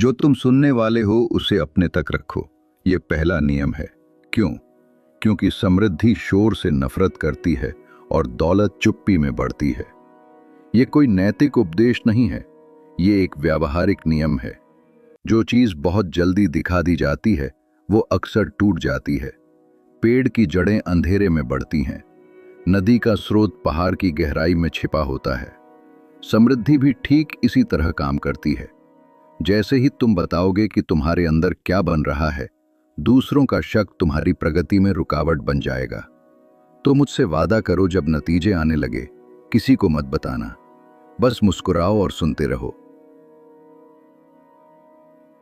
जो तुम सुनने वाले हो उसे अपने तक रखो। ये पहला नियम है। क्यों? क्योंकि समृद्धि शोर से नफरत करती है और दौलत चुप्पी में बढ़ती है। ये कोई नैतिक उपदेश नहीं है, ये एक व्यावहारिक नियम है। जो चीज बहुत जल्दी दिखा दी जाती है वो अक्सर टूट जाती है। पेड़ की जड़ें अंधेरे में बढ़ती हैं। नदी का स्रोत पहाड़ की गहराई में छिपा होता है। समृद्धि भी ठीक इसी तरह काम करती है। जैसे ही तुम बताओगे कि तुम्हारे अंदर क्या बन रहा है, दूसरों का शक तुम्हारी प्रगति में रुकावट बन जाएगा। तो मुझसे वादा करो, जब नतीजे आने लगे किसी को मत बताना, बस मुस्कुराओ और सुनते रहो।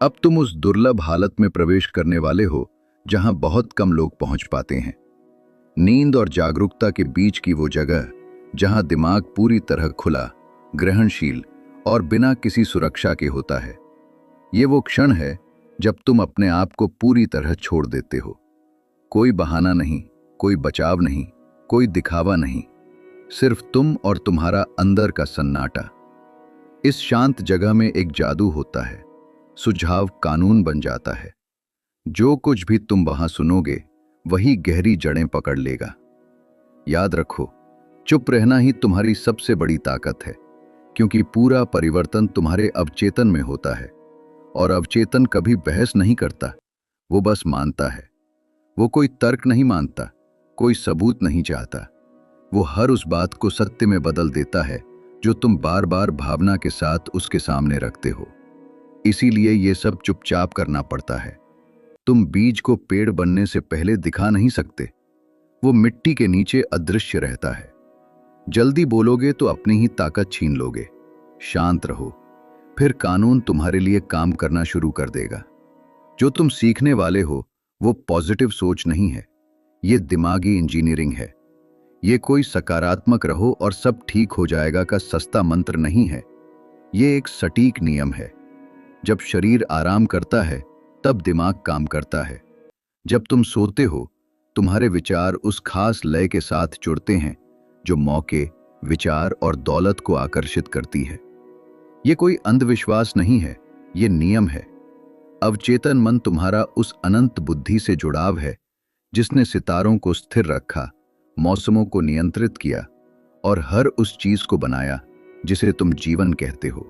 अब तुम उस दुर्लभ हालत में प्रवेश करने वाले हो जहां बहुत कम लोग पहुंच पाते हैं। नींद और जागरूकता के बीच की वो जगह जहां दिमाग पूरी तरह खुला, ग्रहणशील और बिना किसी सुरक्षा के होता है। ये वो क्षण है जब तुम अपने आप को पूरी तरह छोड़ देते हो। कोई बहाना नहीं, कोई बचाव नहीं, कोई दिखावा नहीं, सिर्फ तुम और तुम्हारा अंदर का सन्नाटा। इस शांत जगह में एक जादू होता है। सुझाव कानून बन जाता है। जो कुछ भी तुम वहां सुनोगे वही गहरी जड़ें पकड़ लेगा। याद रखो, चुप रहना ही तुम्हारी सबसे बड़ी ताकत है, क्योंकि पूरा परिवर्तन तुम्हारे अवचेतन में होता है। और अवचेतन कभी बहस नहीं करता, वो बस मानता है। वो कोई तर्क नहीं मानता, कोई सबूत नहीं चाहता। वो हर उस बात को सत्य में बदल देता है जो तुम बार बार भावना के साथ उसके सामने रखते हो। इसीलिए ये सब चुपचाप करना पड़ता है। तुम बीज को पेड़ बनने से पहले दिखा नहीं सकते। वो मिट्टी के नीचे अदृश्य रहता है। जल्दी बोलोगे तो अपनी ही ताकत छीन लोगे। शांत रहो, फिर कानून तुम्हारे लिए काम करना शुरू कर देगा। जो तुम सीखने वाले हो वो पॉजिटिव सोच नहीं है, ये दिमागी इंजीनियरिंग है। ये कोई सकारात्मक रहो और सब ठीक हो जाएगा का सस्ता मंत्र नहीं है। ये एक सटीक नियम है। जब शरीर आराम करता है तब दिमाग काम करता है। जब तुम सोते हो तुम्हारे विचार उस खास लय के साथ जुड़ते हैं जो मौके, विचार और दौलत को आकर्षित करती है। ये कोई अंधविश्वास नहीं है, ये नियम है। अवचेतन मन तुम्हारा उस अनंत बुद्धि से जुड़ाव है जिसने सितारों को स्थिर रखा, मौसमों को नियंत्रित किया और हर उस चीज को बनाया जिसे तुम जीवन कहते हो।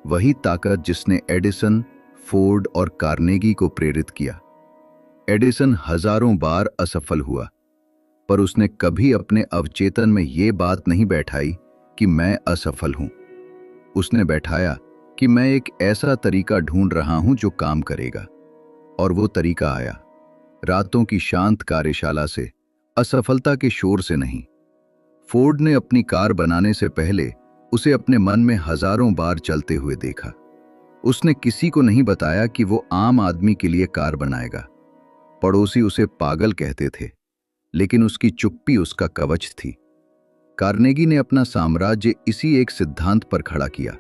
वही ताकत जिसने एडिसन, फोर्ड और कार्नेगी को प्रेरित किया। एडिसन हजारों बार असफल हुआ, पर उसने कभी अपने अवचेतन में ये बात नहीं बैठाई कि मैं असफल हूं। उसने बैठाया कि मैं एक ऐसा तरीका ढूंढ रहा हूं जो काम करेगा। और वो तरीका आया, रातों की शांत कार्यशाला से, असफलता के शोर से नहीं। फोर्ड ने अपनी कार बनाने से पहले उसे अपने मन में हजारों बार चलते हुए देखा। उसने किसी को नहीं बताया कि वो आम आदमी के लिए कार बनाएगा। पड़ोसी उसे पागल कहते थे, लेकिन उसकी चुप्पी उसका कवच थी। कार्नेगी ने अपना साम्राज्य इसी एक सिद्धांत पर खड़ा किया,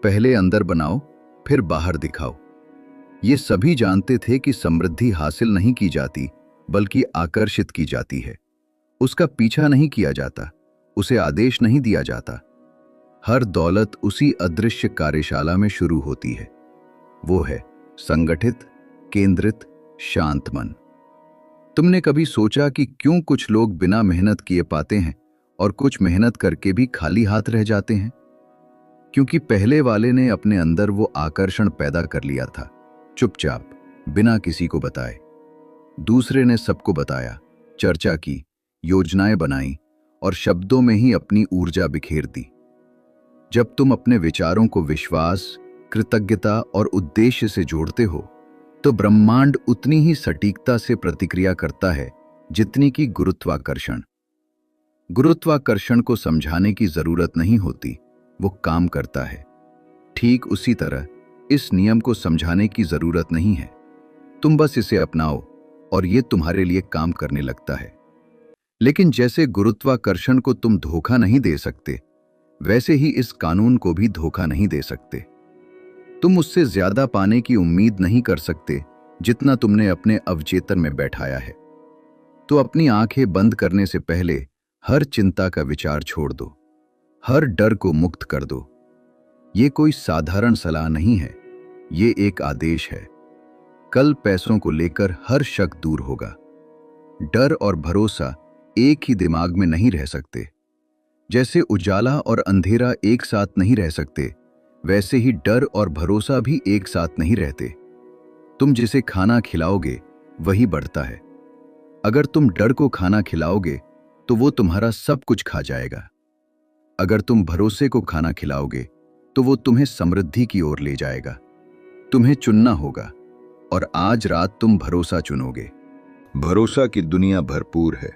पहले अंदर बनाओ फिर बाहर दिखाओ। ये सभी जानते थे कि समृद्धि हासिल नहीं की जाती बल्कि आकर्षित की जाती है। उसका पीछा नहीं किया जाता, उसे आदेश नहीं दिया जाता। हर दौलत उसी अदृश्य कार्यशाला में शुरू होती है। वो है संगठित, केंद्रित, शांत मन। तुमने कभी सोचा कि क्यों कुछ लोग बिना मेहनत किए पाते हैं और कुछ मेहनत करके भी खाली हाथ रह जाते हैं? क्योंकि पहले वाले ने अपने अंदर वो आकर्षण पैदा कर लिया था, चुपचाप, बिना किसी को बताए। दूसरे ने सबको बताया, चर्चा की, योजनाएं बनाई और शब्दों में ही अपनी ऊर्जा बिखेर दी। जब तुम अपने विचारों को विश्वास, कृतज्ञता और उद्देश्य से जोड़ते हो तो ब्रह्मांड उतनी ही सटीकता से प्रतिक्रिया करता है जितनी कि गुरुत्वाकर्षण। गुरुत्वाकर्षण को समझाने की जरूरत नहीं होती, वो काम करता है। ठीक उसी तरह इस नियम को समझाने की जरूरत नहीं है। तुम बस इसे अपनाओ और ये तुम्हारे लिए काम करने लगता है। लेकिन जैसे गुरुत्वाकर्षण को तुम धोखा नहीं दे सकते, वैसे ही इस कानून को भी धोखा नहीं दे सकते। तुम उससे ज्यादा पाने की उम्मीद नहीं कर सकते जितना तुमने अपने अवचेतन में बैठाया है। तो अपनी आंखें बंद करने से पहले हर चिंता का विचार छोड़ दो, हर डर को मुक्त कर दो। ये कोई साधारण सलाह नहीं है, ये एक आदेश है। कल पैसों को लेकर हर शक दूर होगा। डर और भरोसा एक ही दिमाग में नहीं रह सकते। जैसे उजाला और अंधेरा एक साथ नहीं रह सकते, वैसे ही डर और भरोसा भी एक साथ नहीं रहते। तुम जिसे खाना खिलाओगे वही बढ़ता है। अगर तुम डर को खाना खिलाओगे तो वो तुम्हारा सब कुछ खा जाएगा। अगर तुम भरोसे को खाना खिलाओगे तो वो तुम्हें समृद्धि की ओर ले जाएगा। तुम्हें चुनना होगा और आज रात तुम भरोसा चुनोगे। भरोसा की दुनिया भरपूर है।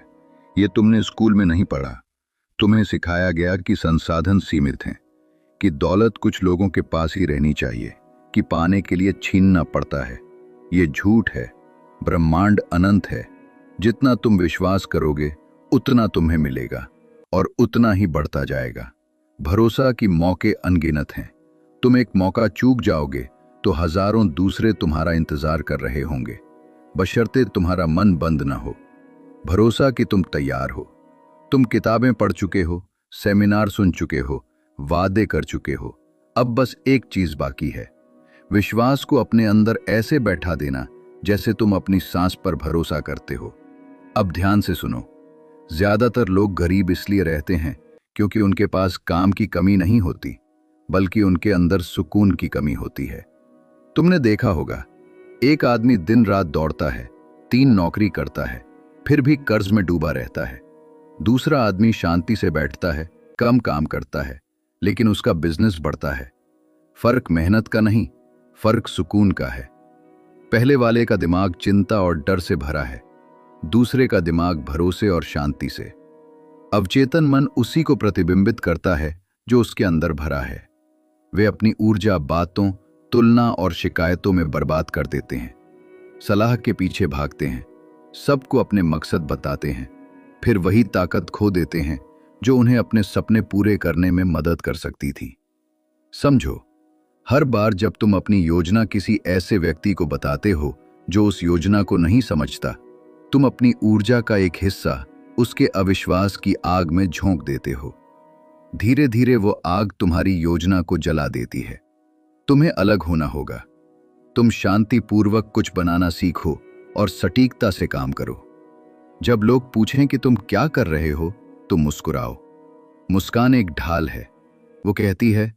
ये तुमने स्कूल में नहीं पढ़ा। तुम्हें सिखाया गया कि संसाधन सीमित हैं, कि दौलत कुछ लोगों के पास ही रहनी चाहिए, कि पाने के लिए छीनना पड़ता है। ये झूठ है। ब्रह्मांड अनंत है। जितना तुम विश्वास करोगे उतना तुम्हें मिलेगा और उतना ही बढ़ता जाएगा। भरोसा की मौके अनगिनत हैं। तुम एक मौका चूक जाओगे तो हजारों दूसरे तुम्हारा इंतजार कर रहे होंगे, बशर्ते तुम्हारा मन बंद ना हो। भरोसा कि तुम तैयार हो। तुम किताबें पढ़ चुके हो, सेमिनार सुन चुके हो, वादे कर चुके हो। अब बस एक चीज बाकी है, विश्वास को अपने अंदर ऐसे बैठा देना जैसे तुम अपनी सांस पर भरोसा करते हो। अब ध्यान से सुनो। ज्यादातर लोग गरीब इसलिए रहते हैं क्योंकि उनके पास काम की कमी नहीं होती, बल्कि उनके अंदर सुकून की कमी होती है। तुमने देखा होगा, एक आदमी दिन रात दौड़ता है, 3 नौकरी करता है, फिर भी कर्ज में डूबा रहता है। दूसरा आदमी शांति से बैठता है, कम काम करता है, लेकिन उसका बिजनेस बढ़ता है। फर्क मेहनत का नहीं, फर्क सुकून का है। पहले वाले का दिमाग चिंता और डर से भरा है, दूसरे का दिमाग भरोसे और शांति से। अवचेतन मन उसी को प्रतिबिंबित करता है जो उसके अंदर भरा है। वे अपनी ऊर्जा बातों, तुलना और शिकायतों में बर्बाद कर देते हैं, सलाह के पीछे भागते हैं, सबको अपने मकसद बताते हैं, फिर वही ताकत खो देते हैं जो उन्हें अपने सपने पूरे करने में मदद कर सकती थी। समझो, हर बार जब तुम अपनी योजना किसी ऐसे व्यक्ति को बताते हो जो उस योजना को नहीं समझता, तुम अपनी ऊर्जा का एक हिस्सा उसके अविश्वास की आग में झोंक देते हो। धीरे धीरे वो आग तुम्हारी योजना को जला देती है। तुम्हें अलग होना होगा। तुम शांतिपूर्वक कुछ बनाना सीखो और सटीकता से काम करो। जब लोग पूछें कि तुम क्या कर रहे हो, तुम मुस्कुराओ। मुस्कान एक ढाल है। वो कहती है,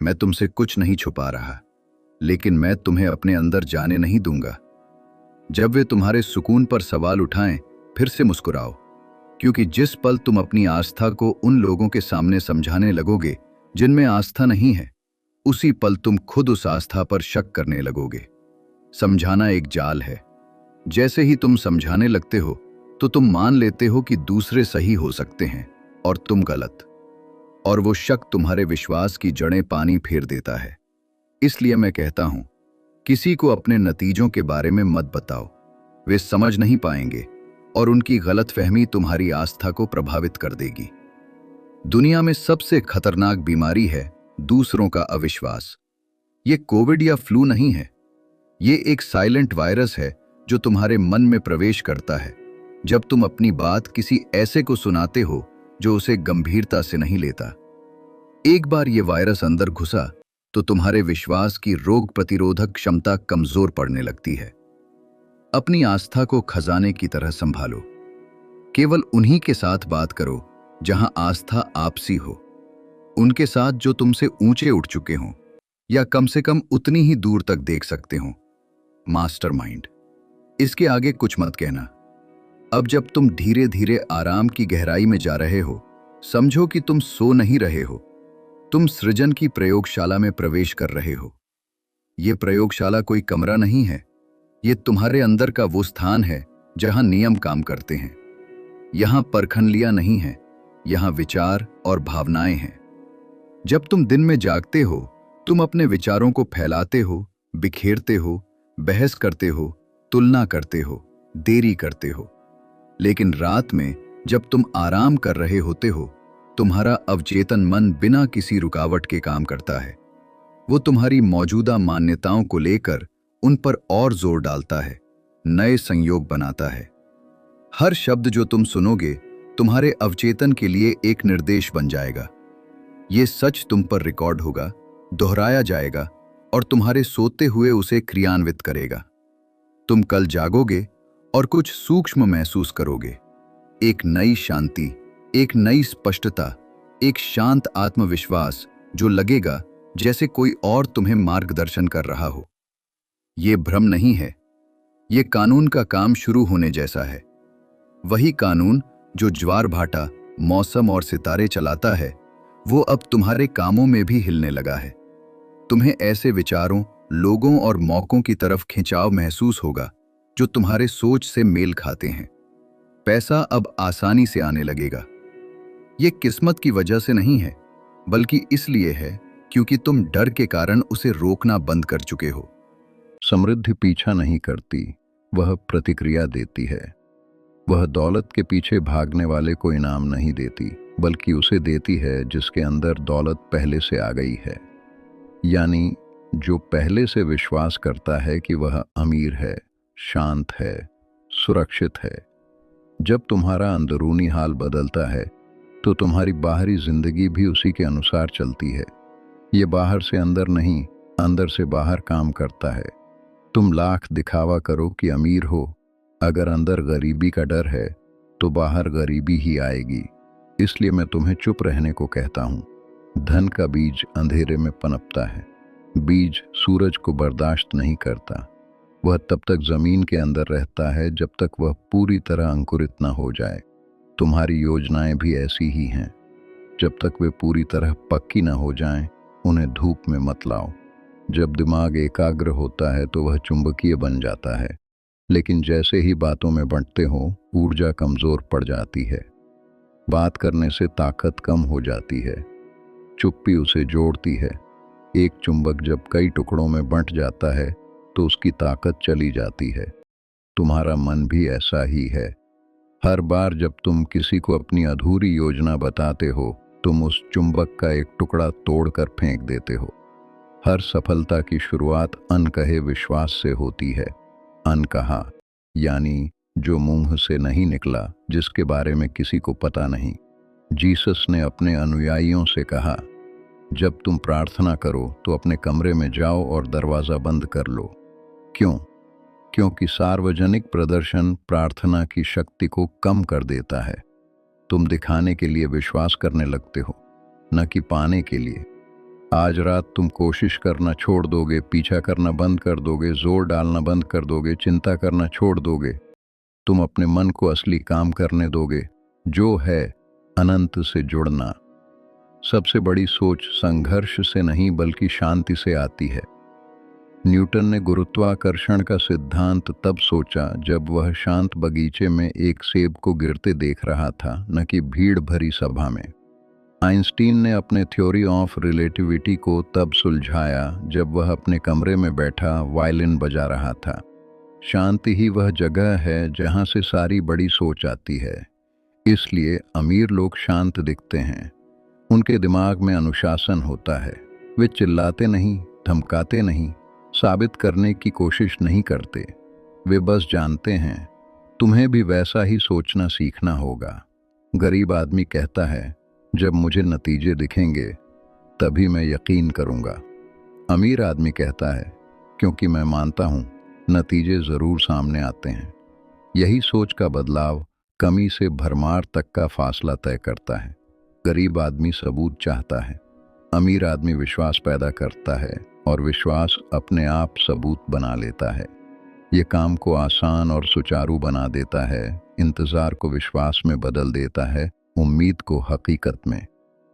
मैं तुमसे कुछ नहीं छुपा रहा, लेकिन मैं तुम्हें अपने अंदर जाने नहीं दूंगा। जब वे तुम्हारे सुकून पर सवाल उठाएं, फिर से मुस्कुराओ, क्योंकि जिस पल तुम अपनी आस्था को उन लोगों के सामने समझाने लगोगे जिनमें आस्था नहीं है, उसी पल तुम खुद उस आस्था पर शक करने लगोगे। समझाना एक जाल है। जैसे ही तुम समझाने लगते हो तो तुम मान लेते हो कि दूसरे सही हो सकते हैं और तुम गलत, और वो शक तुम्हारे विश्वास की जड़ें पानी फेर देता है। इसलिए मैं कहता हूं, किसी को अपने नतीजों के बारे में मत बताओ। वे समझ नहीं पाएंगे और उनकी गलतफहमी तुम्हारी आस्था को प्रभावित कर देगी। दुनिया में सबसे खतरनाक बीमारी है दूसरों का अविश्वास। ये कोविड या फ्लू नहीं है। ये एक साइलेंट वायरस है जो तुम्हारे मन में प्रवेश करता है जब तुम अपनी बात किसी ऐसे को सुनाते हो जो उसे गंभीरता से नहीं लेता। एक बार ये वायरस अंदर घुसा तो तुम्हारे विश्वास की रोग प्रतिरोधक क्षमता कमजोर पड़ने लगती है। अपनी आस्था को खजाने की तरह संभालो। केवल उन्हीं के साथ बात करो जहां आस्था आपसी हो, उनके साथ जो तुमसे ऊंचे उठ चुके हों या कम से कम उतनी ही दूर तक देख सकते हो। मास्टरमाइंड, इसके आगे कुछ मत कहना। अब जब तुम धीरे धीरे आराम की गहराई में जा रहे हो, समझो कि तुम सो नहीं रहे हो, तुम सृजन की प्रयोगशाला में प्रवेश कर रहे हो। यह प्रयोगशाला कोई कमरा नहीं है, यह तुम्हारे अंदर का वो स्थान है जहां नियम काम करते हैं। यहां परखंडियां नहीं है, यहां विचार और भावनाएं हैं। जब तुम दिन में जागते हो, तुम अपने विचारों को फैलाते हो, बिखेरते हो, बहस करते हो, तुलना करते हो, देरी करते हो। लेकिन रात में जब तुम आराम कर रहे होते हो, तुम्हारा अवचेतन मन बिना किसी रुकावट के काम करता है। वो तुम्हारी मौजूदा मान्यताओं को लेकर उन पर और जोर डालता है, नए संयोग बनाता है। हर शब्द जो तुम सुनोगे तुम्हारे अवचेतन के लिए एक निर्देश बन जाएगा। ये सच तुम पर रिकॉर्ड होगा, दोहराया जाएगा और तुम्हारे सोते हुए उसे क्रियान्वित करेगा। तुम कल जागोगे और कुछ सूक्ष्म महसूस करोगे, एक नई शांति, एक नई स्पष्टता, एक शांत आत्मविश्वास जो लगेगा जैसे कोई और तुम्हें मार्गदर्शन कर रहा हो। ये भ्रम नहीं है, ये कानून का काम शुरू होने जैसा है। वही कानून जो ज्वार भाटा, मौसम और सितारे चलाता है, वो अब तुम्हारे कामों में भी हिलने लगा है। तुम्हें ऐसे विचारों, लोगों और मौकों की तरफ खिंचाव महसूस होगा जो तुम्हारे सोच से मेल खाते हैं। पैसा अब आसानी से आने लगेगा। ये किस्मत की वजह से नहीं है, बल्कि इसलिए है क्योंकि तुम डर के कारण उसे रोकना बंद कर चुके हो। समृद्धि पीछा नहीं करती, वह प्रतिक्रिया देती है। वह दौलत के पीछे भागने वाले को इनाम नहीं देती, बल्कि उसे देती है जिसके अंदर दौलत पहले से आ गई है। यानी जो पहले से विश्वास करता है कि वह अमीर है, शांत है, सुरक्षित है। जब तुम्हारा अंदरूनी हाल बदलता है तो तुम्हारी बाहरी जिंदगी भी उसी के अनुसार चलती है। ये बाहर से अंदर नहीं, अंदर से बाहर काम करता है। तुम लाख दिखावा करो कि अमीर हो, अगर अंदर गरीबी का डर है तो बाहर गरीबी ही आएगी। इसलिए मैं तुम्हें चुप रहने को कहता हूँ। धन का बीज अंधेरे में पनपता है। बीज सूरज को बर्दाश्त नहीं करता। वह तब तक जमीन के अंदर रहता है जब तक वह पूरी तरह अंकुरित न हो जाए। तुम्हारी योजनाएं भी ऐसी ही हैं। जब तक वे पूरी तरह पक्की न हो जाएं, उन्हें धूप में मत लाओ। जब दिमाग एकाग्र होता है तो वह चुंबकीय बन जाता है, लेकिन जैसे ही बातों में बंटते हो, ऊर्जा कमजोर पड़ जाती है। बात करने से ताकत कम हो जाती है, चुप्पी उसे जोड़ती है। एक चुंबक जब कई टुकड़ों में बंट जाता है तो उसकी ताकत चली जाती है। तुम्हारा मन भी ऐसा ही है। हर बार जब तुम किसी को अपनी अधूरी योजना बताते हो, तुम उस चुंबक का एक टुकड़ा तोड़कर फेंक देते हो। हर सफलता की शुरुआत अनकहे विश्वास से होती है। अनकहा यानी जो मुंह से नहीं निकला, जिसके बारे में किसी को पता नहीं। जीसस ने अपने अनुयायियों से कहा, जब तुम प्रार्थना करो तो अपने कमरे में जाओ और दरवाज़ा बंद कर लो। क्यों? क्योंकि सार्वजनिक प्रदर्शन प्रार्थना की शक्ति को कम कर देता है। तुम दिखाने के लिए विश्वास करने लगते हो, न कि पाने के लिए। आज रात तुम कोशिश करना छोड़ दोगे, पीछा करना बंद कर दोगे, जोर डालना बंद कर दोगे, चिंता करना छोड़ दोगे। तुम अपने मन को असली काम करने दोगे, जो है अनंत से जुड़ना। सबसे बड़ी सोच संघर्ष से नहीं बल्कि शांति से आती है। न्यूटन ने गुरुत्वाकर्षण का सिद्धांत तब सोचा जब वह शांत बगीचे में एक सेब को गिरते देख रहा था, न कि भीड़ भरी सभा में। आइंस्टीन ने अपने थ्योरी ऑफ रिलेटिविटी को तब सुलझाया जब वह अपने कमरे में बैठा वायलिन बजा रहा था। शांति ही वह जगह है जहां से सारी बड़ी सोच आती है। इसलिए अमीर लोग शांत दिखते हैं। उनके दिमाग में अनुशासन होता है। वे चिल्लाते नहीं, धमकाते नहीं, साबित करने की कोशिश नहीं करते। वे बस जानते हैं तुम्हें भी वैसा ही सोचना सीखना होगा। गरीब आदमी कहता है, जब मुझे नतीजे दिखेंगे तभी मैं यकीन करूंगा। अमीर आदमी कहता है, क्योंकि मैं मानता हूं नतीजे जरूर सामने आते हैं। यही सोच का बदलाव कमी से भरमार तक का फासला तय करता है। गरीब आदमी सबूत चाहता है, अमीर आदमी विश्वास पैदा करता है और विश्वास अपने आप सबूत बना लेता है। ये काम को आसान और सुचारू बना देता है, इंतजार को विश्वास में बदल देता है, उम्मीद को हकीकत में।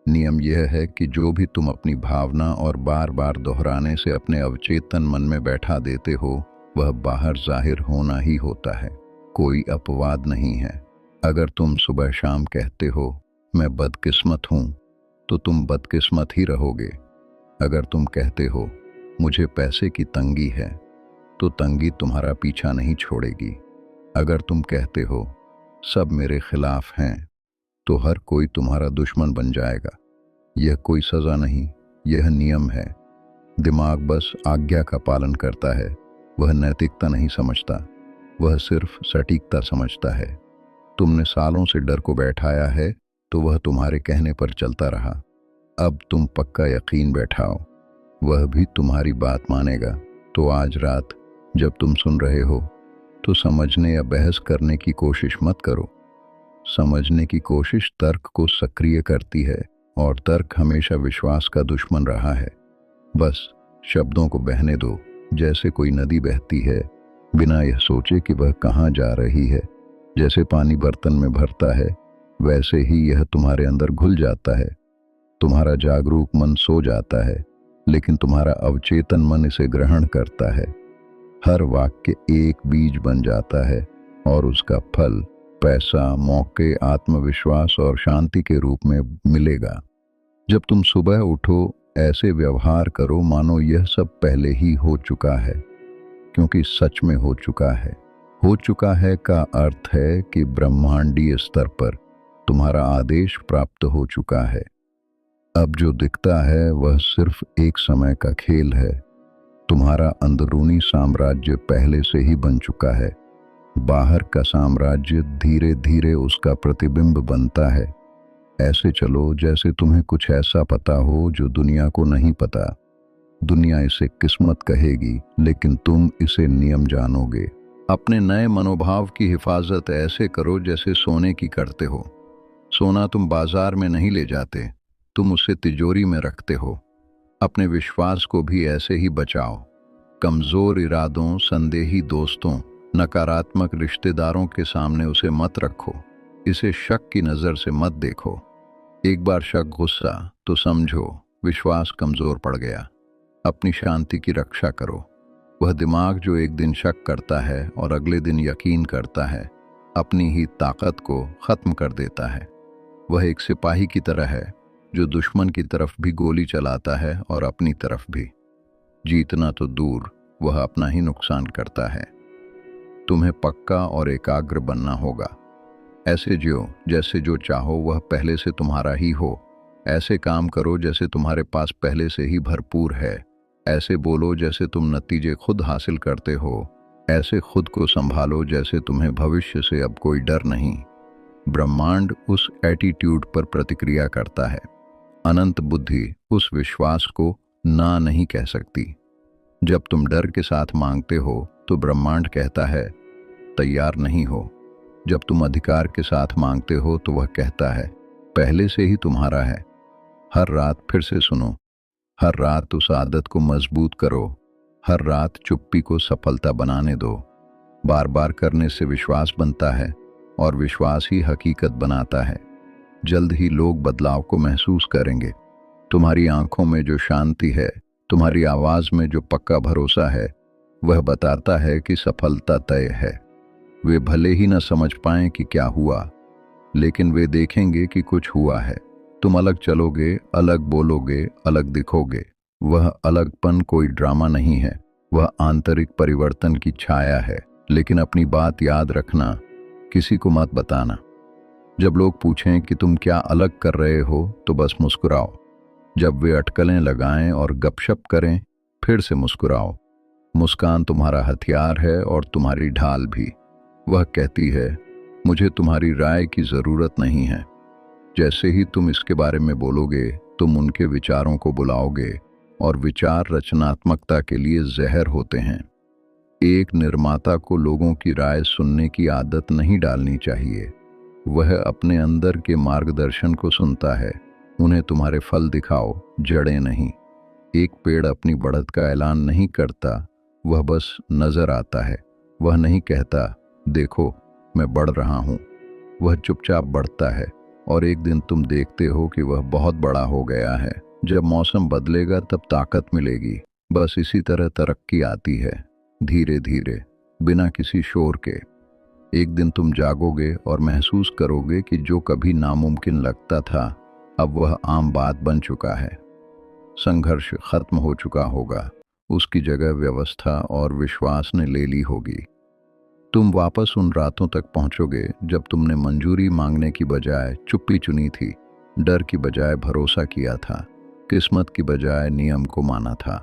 नियम यह है कि जो भी तुम अपनी भावना और बार बार दोहराने से अपने अवचेतन मन में बैठा देते हो, वह बाहर जाहिर होना ही होता है। कोई अपवाद नहीं है। अगर तुम सुबह शाम कहते हो मैं बदकिस्मत हूं, तो तुम बदकिस्मत ही रहोगे। अगर तुम कहते हो मुझे पैसे की तंगी है, तो तंगी तुम्हारा पीछा नहीं छोड़ेगी। अगर तुम कहते हो सब मेरे खिलाफ हैं, तो हर कोई तुम्हारा दुश्मन बन जाएगा। यह कोई सजा नहीं, यह नियम है। दिमाग बस आज्ञा का पालन करता है। वह नैतिकता नहीं समझता, वह सिर्फ सटीकता समझता है। तुमने सालों से डर को बैठाया है, तो वह तुम्हारे कहने पर चलता रहा। अब तुम पक्का यकीन बैठाओ। वह भी तुम्हारी बात मानेगा। तो आज रात जब तुम सुन रहे हो तो समझने या बहस करने की कोशिश मत करो। समझने की कोशिश तर्क को सक्रिय करती है और तर्क हमेशा विश्वास का दुश्मन रहा है। बस शब्दों को बहने दो, जैसे कोई नदी बहती है बिना यह सोचे कि वह कहाँ जा रही है। जैसे पानी बर्तन में भरता है वैसे ही यह तुम्हारे अंदर घुल जाता है। तुम्हारा जागरूक मन सो जाता है लेकिन तुम्हारा अवचेतन मन इसे ग्रहण करता है। हर वाक्य एक बीज बन जाता है और उसका फल पैसा, मौके, आत्मविश्वास और शांति के रूप में मिलेगा। जब तुम सुबह उठो ऐसे व्यवहार करो मानो यह सब पहले ही हो चुका है, क्योंकि सच में हो चुका है। हो चुका है का अर्थ है कि ब्रह्मांडीय स्तर पर तुम्हारा आदेश प्राप्त हो चुका है। अब जो दिखता है वह सिर्फ एक समय का खेल है। तुम्हारा अंदरूनी साम्राज्य पहले से ही बन चुका है। बाहर का साम्राज्य धीरे धीरे उसका प्रतिबिंब बनता है। ऐसे चलो जैसे तुम्हें कुछ ऐसा पता हो जो दुनिया को नहीं पता। दुनिया इसे किस्मत कहेगी लेकिन तुम इसे नियम जानोगे। अपने नए मनोभाव की हिफाजत ऐसे करो जैसे सोने की करते हो। सोना तुम बाजार में नहीं ले जाते, तुम उसे तिजोरी में रखते हो। अपने विश्वास को भी ऐसे ही बचाओ। कमजोर इरादों, संदेही दोस्तों, नकारात्मक रिश्तेदारों के सामने उसे मत रखो। इसे शक की नजर से मत देखो। एक बार शक गुस्सा तो समझो विश्वास कमजोर पड़ गया। अपनी शांति की रक्षा करो। वह दिमाग जो एक दिन शक करता है और अगले दिन यकीन करता है, अपनी ही ताकत को खत्म कर देता है। वह एक सिपाही की तरह है जो दुश्मन की तरफ भी गोली चलाता है और अपनी तरफ भी। जीतना तो दूर, वह अपना ही नुकसान करता है। तुम्हें पक्का और एकाग्र बनना होगा। ऐसे जियो जैसे जो चाहो वह पहले से तुम्हारा ही हो। ऐसे काम करो जैसे तुम्हारे पास पहले से ही भरपूर है। ऐसे बोलो जैसे तुम नतीजे खुद हासिल करते हो। ऐसे खुद को संभालो जैसे तुम्हें भविष्य से अब कोई डर नहीं। ब्रह्मांड उस एटीट्यूड पर प्रतिक्रिया करता है। अनंत बुद्धि उस विश्वास को ना नहीं कह सकती। जब तुम डर के साथ मांगते हो तो ब्रह्मांड कहता है तैयार नहीं हो। जब तुम अधिकार के साथ मांगते हो तो वह कहता है पहले से ही तुम्हारा है। हर रात फिर से सुनो। हर रात उस आदत को मजबूत करो। हर रात चुप्पी को सफलता बनाने दो। बार बार करने से विश्वास बनता है और विश्वास ही हकीकत बनाता है। जल्द ही लोग बदलाव को महसूस करेंगे। तुम्हारी आंखों में जो शांति है, तुम्हारी आवाज में जो पक्का भरोसा है, वह बताता है कि सफलता तय है। वे भले ही न समझ पाएं कि क्या हुआ, लेकिन वे देखेंगे कि कुछ हुआ है। तुम अलग चलोगे, अलग बोलोगे, अलग दिखोगे। वह अलगपन कोई ड्रामा नहीं है, वह आंतरिक परिवर्तन की छाया है। लेकिन अपनी बात याद रखना, किसी को मत बताना। जब लोग पूछें कि तुम क्या अलग कर रहे हो तो बस मुस्कुराओ। जब वे अटकलें लगाएं और गपशप करें, फिर से मुस्कुराओ। मुस्कान तुम्हारा हथियार है और तुम्हारी ढाल भी। वह कहती है मुझे तुम्हारी राय की जरूरत नहीं है। जैसे ही तुम इसके बारे में बोलोगे, तुम उनके विचारों को बुलाओगे और विचार रचनात्मकता के लिए जहर होते हैं। एक निर्माता को लोगों की राय सुनने की आदत नहीं डालनी चाहिए। वह अपने अंदर के मार्गदर्शन को सुनता है। उन्हें तुम्हारे फल दिखाओ, जड़ें नहीं। एक पेड़ अपनी बढ़त का ऐलान नहीं करता, वह बस नजर आता है। वह नहीं कहता देखो मैं बढ़ रहा हूँ। वह चुपचाप बढ़ता है और एक दिन तुम देखते हो कि वह बहुत बड़ा हो गया है। जब मौसम बदलेगा तब ताकत मिलेगी। बस इसी तरह तरक्की आती है, धीरे धीरे, बिना किसी शोर के। एक दिन तुम जागोगे और महसूस करोगे कि जो कभी नामुमकिन लगता था अब वह आम बात बन चुका है। संघर्ष खत्म हो चुका होगा, उसकी जगह व्यवस्था और विश्वास ने ले ली होगी। तुम वापस उन रातों तक पहुंचोगे जब तुमने मंजूरी मांगने की बजाय चुप्पी चुनी थी, डर की बजाय भरोसा किया था, किस्मत की बजाय नियम को माना था।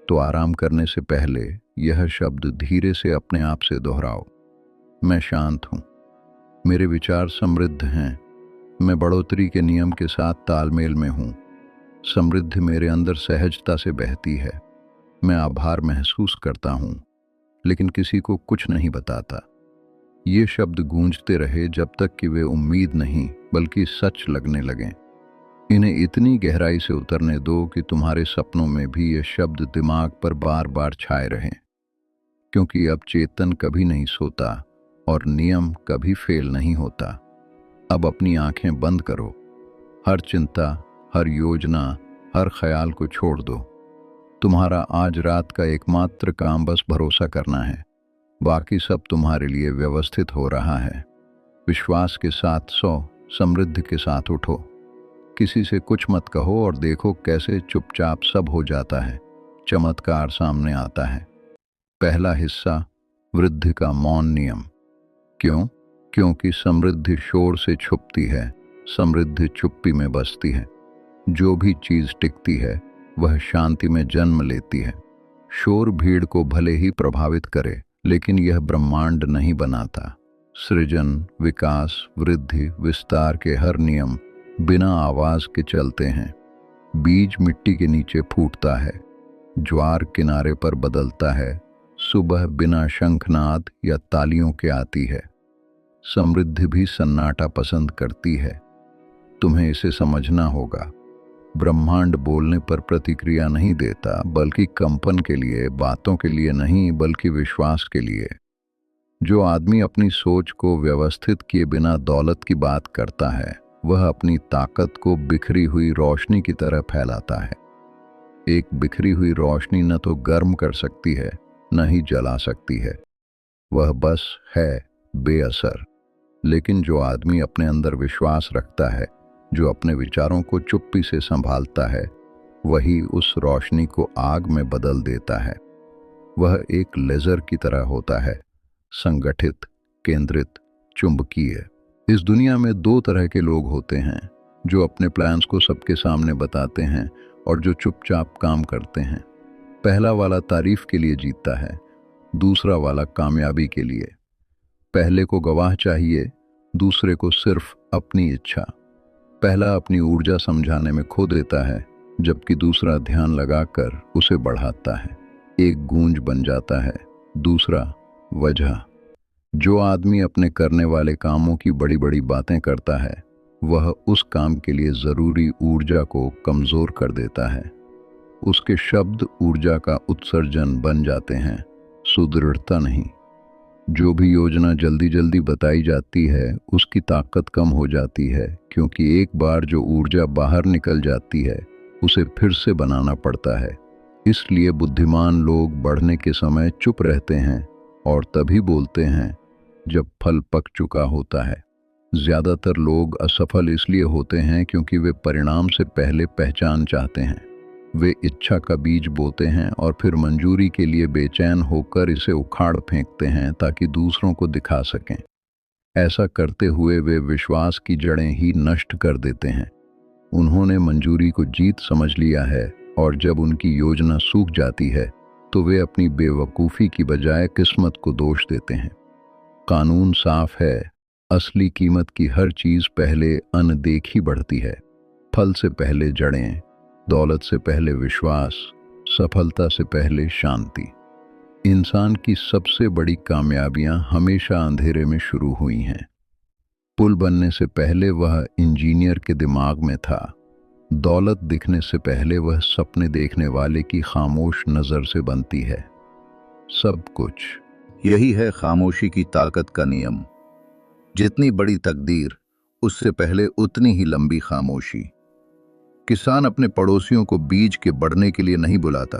तो आराम करने से पहले यह शब्द धीरे से अपने आप से दोहराओ। मैं शांत हूँ, मेरे विचार समृद्ध हैं, मैं बढ़ोतरी के नियम के साथ तालमेल में हूँ, समृद्धि मेरे अंदर सहजता से बहती है। मैं आभार महसूस करता हूँ, लेकिन किसी को कुछ नहीं बताता। ये शब्द गूंजते रहे जब तक कि वे उम्मीद नहीं बल्कि सच लगने लगें। इन्हें इतनी गहराई से उतरने दो कि तुम्हारे सपनों में भी ये शब्द दिमाग पर बार बार छाए रहें, क्योंकि अब चेतन कभी नहीं सोता और नियम कभी फेल नहीं होता। अब अपनी आंखें बंद करो। हर चिंता, हर योजना, हर ख्याल को छोड़ दो। तुम्हारा आज रात का एकमात्र काम बस भरोसा करना है। बाकी सब तुम्हारे लिए व्यवस्थित हो रहा है। विश्वास के साथ सो, समृद्धि के साथ उठो। किसी से कुछ मत कहो और देखो कैसे चुपचाप सब हो जाता है, चमत्कार सामने आता है। पहला हिस्सा, वृद्धि का मौन नियम। क्यों? क्योंकि समृद्धि शोर से छुपती है, समृद्धि चुप्पी में बसती है। जो भी चीज टिकती है वह शांति में जन्म लेती है। शोर भीड़ को भले ही प्रभावित करे, लेकिन यह ब्रह्मांड नहीं बनाता। सृजन, विकास, वृद्धि, विस्तार के हर नियम बिना आवाज के चलते हैं। बीज मिट्टी के नीचे फूटता है, ज्वार किनारे पर बदलता है, सुबह बिना शंखनाद या तालियों के आती है। समृद्धि भी सन्नाटा पसंद करती है। तुम्हें इसे समझना होगा। ब्रह्मांड बोलने पर प्रतिक्रिया नहीं देता, बल्कि कंपन के लिए, बातों के लिए नहीं बल्कि विश्वास के लिए। जो आदमी अपनी सोच को व्यवस्थित किए बिना दौलत की बात करता है, वह अपनी ताकत को बिखरी हुई रोशनी की तरह फैलाता है। एक बिखरी हुई रोशनी न तो गर्म कर सकती है, न ही जला सकती है। वह बस है, बेअसर। लेकिन जो आदमी अपने अंदर विश्वास रखता है, जो अपने विचारों को चुप्पी से संभालता है, वही उस रोशनी को आग में बदल देता है। वह एक लेजर की तरह होता है, संगठित, केंद्रित, चुंबकीय। इस दुनिया में दो तरह के लोग होते हैं, जो अपने प्लान्स को सबके सामने बताते हैं और जो चुपचाप काम करते हैं। पहला वाला तारीफ के लिए जीतता है, दूसरा वाला कामयाबी के लिए। पहले को गवाह चाहिए, दूसरे को सिर्फ अपनी इच्छा। पहला अपनी ऊर्जा समझाने में खो देता है, जबकि दूसरा ध्यान लगाकर उसे बढ़ाता है। एक गूंज बन जाता है, दूसरा वजह। जो आदमी अपने करने वाले कामों की बड़ी बड़ी बातें करता है, वह उस काम के लिए जरूरी ऊर्जा को कमजोर कर देता है। उसके शब्द ऊर्जा का उत्सर्जन बन जाते हैं, सुदृढ़ता नहीं। जो भी योजना जल्दी जल्दी बताई जाती है, उसकी ताकत कम हो जाती है, क्योंकि एक बार जो ऊर्जा बाहर निकल जाती है, उसे फिर से बनाना पड़ता है। इसलिए बुद्धिमान लोग बढ़ने के समय चुप रहते हैं और तभी बोलते हैं जब फल पक चुका होता है। ज्यादातर लोग असफल इसलिए होते हैं क्योंकि वे परिणाम से पहले पहचान चाहते हैं। वे इच्छा का बीज बोते हैं और फिर मंजूरी के लिए बेचैन होकर इसे उखाड़ फेंकते हैं ताकि दूसरों को दिखा सकें। ऐसा करते हुए वे विश्वास की जड़ें ही नष्ट कर देते हैं। उन्होंने मंजूरी को जीत समझ लिया है और जब उनकी योजना सूख जाती है तो वे अपनी बेवकूफ़ी की बजाय किस्मत को दोष देते हैं। कानून साफ है, असली कीमत की हर चीज़ पहले अनदेखी बढ़ती है। फल से पहले जड़ें, दौलत से पहले विश्वास, सफलता से पहले शांति। इंसान की सबसे बड़ी कामयाबियां हमेशा अंधेरे में शुरू हुई हैं। पुल बनने से पहले वह इंजीनियर के दिमाग में था। दौलत दिखने से पहले वह सपने देखने वाले की खामोश नजर से बनती है। सब कुछ यही है खामोशी की ताकत का नियम। जितनी बड़ी तकदीर, उससे पहले उतनी ही लंबी खामोशी। किसान अपने पड़ोसियों को बीज के बढ़ने के लिए नहीं बुलाता,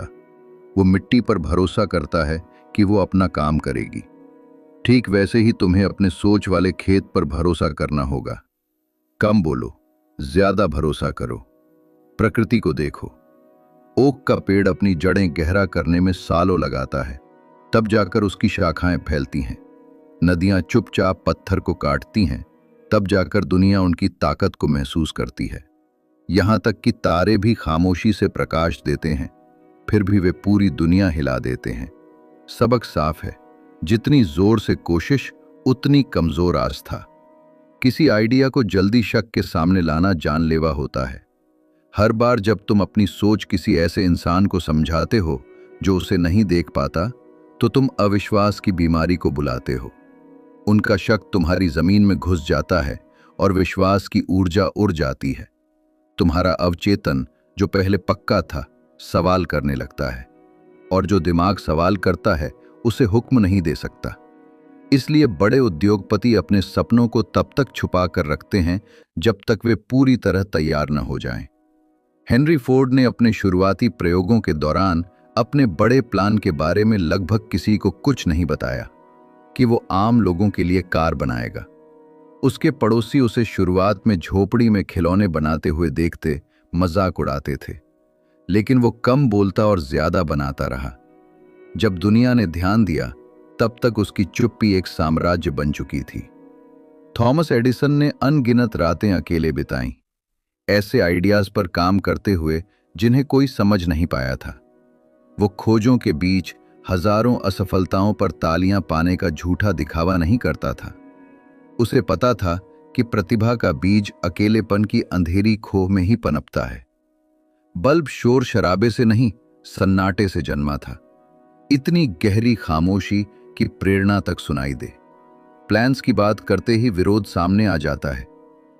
वो मिट्टी पर भरोसा करता है कि वो अपना काम करेगी। ठीक वैसे ही तुम्हें अपने सोच वाले खेत पर भरोसा करना होगा। कम बोलो, ज्यादा भरोसा करो। प्रकृति को देखो। ओक का पेड़ अपनी जड़ें गहरा करने में सालों लगाता है, तब जाकर उसकी शाखाएं फैलती हैं। नदियां चुपचाप पत्थर को काटती हैं, तब जाकर दुनिया उनकी ताकत को महसूस करती है। यहां तक कि तारे भी खामोशी से प्रकाश देते हैं, फिर भी वे पूरी दुनिया हिला देते हैं। सबक साफ है, जितनी जोर से कोशिश, उतनी कमजोर आस्था। किसी आइडिया को जल्दी शक के सामने लाना जानलेवा होता है। हर बार जब तुम अपनी सोच किसी ऐसे इंसान को समझाते हो जो उसे नहीं देख पाता, तो तुम अविश्वास की बीमारी को बुलाते हो। उनका शक तुम्हारी जमीन में घुस जाता है और विश्वास की ऊर्जा उड़ जाती है। तुम्हारा अवचेतन, जो पहले पक्का था, सवाल करने लगता है, और जो दिमाग सवाल करता है उसे हुक्म नहीं दे सकता। इसलिए बड़े उद्योगपति अपने सपनों को तब तक छुपा कर रखते हैं जब तक वे पूरी तरह तैयार न हो जाएं। हेनरी फोर्ड ने अपने शुरुआती प्रयोगों के दौरान अपने बड़े प्लान के बारे में लगभग किसी को कुछ नहीं बताया कि वो आम लोगों के लिए कार बनाएगा। उसके पड़ोसी उसे शुरुआत में झोपड़ी में खिलौने बनाते हुए देखते मजाक उड़ाते थे, लेकिन वो कम बोलता और ज्यादा बनाता रहा। जब दुनिया ने ध्यान दिया, तब तक उसकी चुप्पी एक साम्राज्य बन चुकी थी। थॉमस एडिसन ने अनगिनत रातें अकेले बिताईं, ऐसे आइडियाज पर काम करते हुए जिन्हें कोई समझ नहीं पाया था। वो खोजों के बीच हजारों असफलताओं पर तालियां पाने का झूठा दिखावा नहीं करता था। उसे पता था कि प्रतिभा का बीज अकेलेपन की अंधेरी खोह में ही पनपता है। बल्ब शोर शराबे से नहीं, सन्नाटे से जन्मा था। इतनी गहरी खामोशी कि प्रेरणा तक सुनाई दे। प्लान्स की बात करते ही विरोध सामने आ जाता है।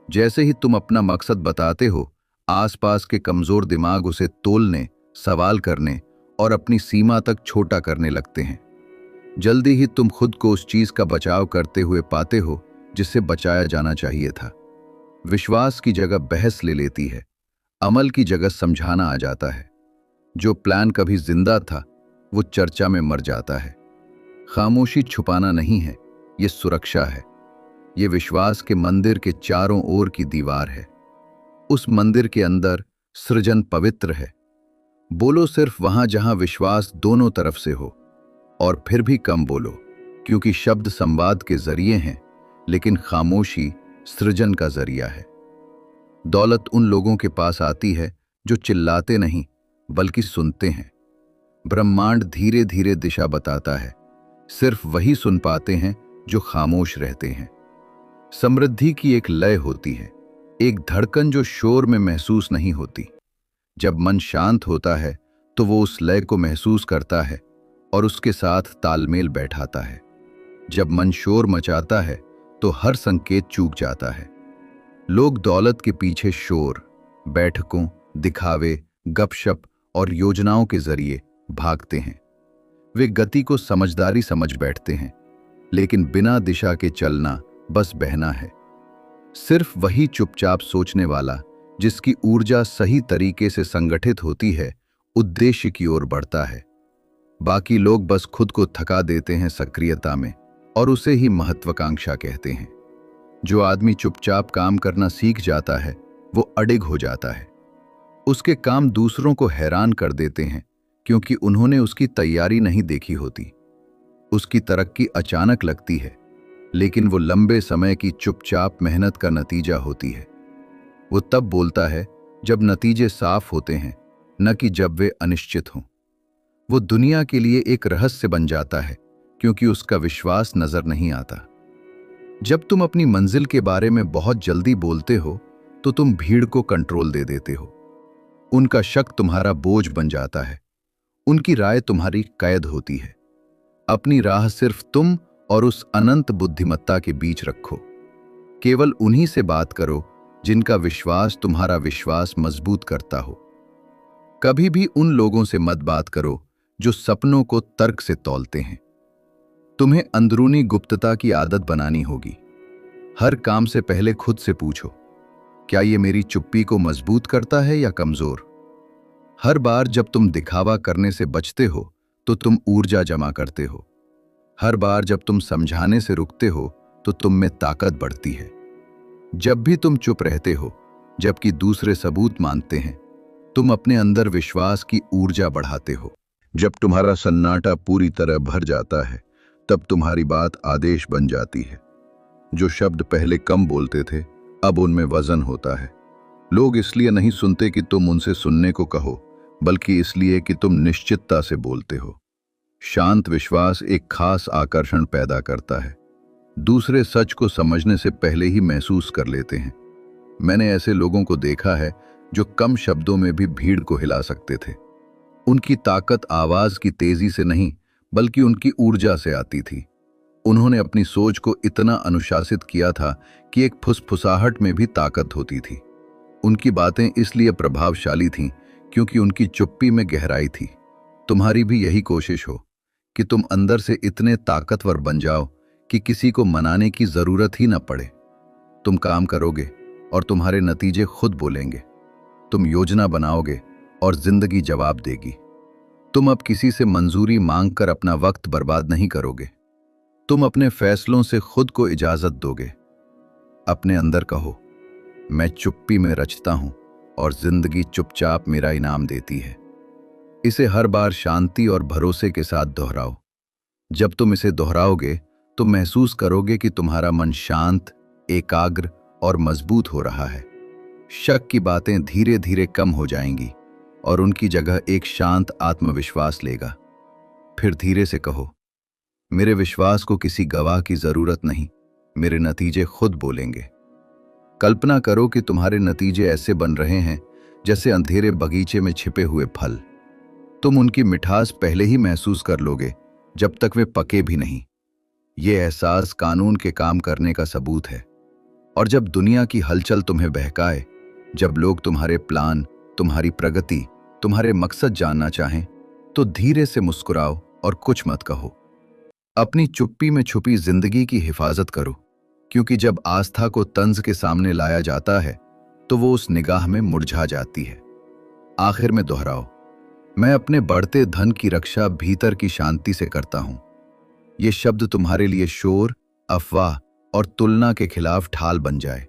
जैसे ही तुम अपना मकसद बताते हो, आसपास के कमजोर दिमाग उसे तोलने, सवाल करने और अपनी सीमा तक छोटा करने लगते हैं। जल्दी ही तुम खुद को उस चीज का बचाव करते हुए पाते हो जिससे बचाया जाना चाहिए था। विश्वास की जगह बहस ले लेती है, अमल की जगह समझाना आ जाता है। जो प्लान कभी जिंदा था, वो चर्चा में मर जाता है। खामोशी छुपाना नहीं है, ये सुरक्षा है। ये विश्वास के मंदिर के चारों ओर की दीवार है। उस मंदिर के अंदर सृजन पवित्र है। बोलो सिर्फ वहां जहां विश्वास दोनों तरफ से हो, और फिर भी कम बोलो, क्योंकि शब्द संवाद के जरिए हैं, लेकिन खामोशी सृजन का जरिया है। दौलत उन लोगों के पास आती है जो चिल्लाते नहीं, बल्कि सुनते हैं। ब्रह्मांड धीरे धीरे दिशा बताता है, सिर्फ वही सुन पाते हैं जो खामोश रहते हैं। समृद्धि की एक लय होती है, एक धड़कन जो शोर में महसूस नहीं होती। जब मन शांत होता है तो वो उस लय को महसूस करता है और उसके साथ तालमेल बैठाता है। जब मन शोर मचाता है तो हर संकेत चूक जाता है। लोग दौलत के पीछे शोर, बैठकों, दिखावे, गपशप और योजनाओं के जरिए भागते हैं। वे गति को समझदारी समझ बैठते हैं, लेकिन बिना दिशा के चलना बस बहना है। सिर्फ वही चुपचाप सोचने वाला, जिसकी ऊर्जा सही तरीके से संगठित होती है, उद्देश्य की ओर बढ़ता है। बाकी लोग बस खुद को थका देते हैं सक्रियता में, और उसे ही महत्वाकांक्षा कहते हैं। जो आदमी चुपचाप काम करना सीख जाता है, वो अडिग हो जाता है। उसके काम दूसरों को हैरान कर देते हैं, क्योंकि उन्होंने उसकी तैयारी नहीं देखी होती। उसकी तरक्की अचानक लगती है, लेकिन वो लंबे समय की चुपचाप मेहनत का नतीजा होती है। वो तब बोलता है जब नतीजे साफ होते हैं, न कि जब वे अनिश्चित हों। वो दुनिया के लिए एक रहस्य बन जाता है, क्योंकि उसका विश्वास नजर नहीं आता। जब तुम अपनी मंजिल के बारे में बहुत जल्दी बोलते हो, तो तुम भीड़ को कंट्रोल दे देते हो। उनका शक तुम्हारा बोझ बन जाता है, उनकी राय तुम्हारी कैद होती है। अपनी राह सिर्फ तुम और उस अनंत बुद्धिमत्ता के बीच रखो। केवल उन्हीं से बात करो जिनका विश्वास तुम्हारा विश्वास मजबूत करता हो। कभी भी उन लोगों से मत बात करो जो सपनों को तर्क से तौलते हैं। तुम्हें अंदरूनी गुप्तता की आदत बनानी होगी। हर काम से पहले खुद से पूछो, क्या ये मेरी चुप्पी को मजबूत करता है या कमजोर? हर बार जब तुम दिखावा करने से बचते हो, तो तुम ऊर्जा जमा करते हो। हर बार जब तुम समझाने से रुकते हो, तो तुम में ताकत बढ़ती है। जब भी तुम चुप रहते हो, जबकि दूसरे सबूत मानते हैं, तुम अपने अंदर विश्वास की ऊर्जा बढ़ाते हो। जब तुम्हारा सन्नाटा पूरी तरह भर जाता है, तब तुम्हारी बात आदेश बन जाती है। जो शब्द पहले कम बोलते थे, अब उनमें वजन होता है। लोग इसलिए नहीं सुनते कि तुम उनसे सुनने को कहो, बल्कि इसलिए कि तुम निश्चितता से बोलते हो। शांत विश्वास एक खास आकर्षण पैदा करता है। दूसरे सच को समझने से पहले ही महसूस कर लेते हैं। मैंने ऐसे लोगों को देखा है जो कम शब्दों में भी भीड़ को हिला सकते थे। उनकी ताकत आवाज की तेजी से नहीं, बल्कि उनकी ऊर्जा से आती थी। उन्होंने अपनी सोच को इतना अनुशासित किया था कि एक फुसफुसाहट में भी ताकत होती थी। उनकी बातें इसलिए प्रभावशाली थीं क्योंकि उनकी चुप्पी में गहराई थी। तुम्हारी भी यही कोशिश हो कि तुम अंदर से इतने ताकतवर बन जाओ कि किसी को मनाने की जरूरत ही न पड़े। तुम काम करोगे और तुम्हारे नतीजे खुद बोलेंगे। तुम योजना बनाओगे और जिंदगी जवाब देगी। तुम अब किसी से मंजूरी मांगकर अपना वक्त बर्बाद नहीं करोगे। तुम अपने फैसलों से खुद को इजाजत दोगे। अपने अंदर कहो, मैं चुप्पी में रचता हूं और जिंदगी चुपचाप मेरा इनाम देती है। इसे हर बार शांति और भरोसे के साथ दोहराओ। जब तुम इसे दोहराओगे तो महसूस करोगे कि तुम्हारा मन शांत, एकाग्र और मजबूत हो रहा है। शक की बातें धीरे धीरे कम हो जाएंगी और उनकी जगह एक शांत आत्मविश्वास लेगा। फिर धीरे से कहो, मेरे विश्वास को किसी गवाह की जरूरत नहीं, मेरे नतीजे खुद बोलेंगे। कल्पना करो कि तुम्हारे नतीजे ऐसे बन रहे हैं जैसे अंधेरे बगीचे में छिपे हुए फल। तुम उनकी मिठास पहले ही महसूस कर लोगे जब तक वे पके भी नहीं। ये एहसास कानून के काम करने का सबूत है। और जब दुनिया की हलचल तुम्हें बहकाए, जब लोग तुम्हारे प्लान, तुम्हारी प्रगति, तुम्हारे मकसद जानना चाहें, तो धीरे से मुस्कुराओ और कुछ मत कहो। अपनी चुप्पी में छुपी जिंदगी की हिफाजत करो, क्योंकि जब आस्था को तंज के सामने लाया जाता है तो वो उस निगाह में मुरझा जाती है। आखिर में दोहराओ, मैं अपने बढ़ते धन की रक्षा भीतर की शांति से करता हूं। ये शब्द तुम्हारे लिए शोर, अफवाह और तुलना के खिलाफ ढाल बन जाए।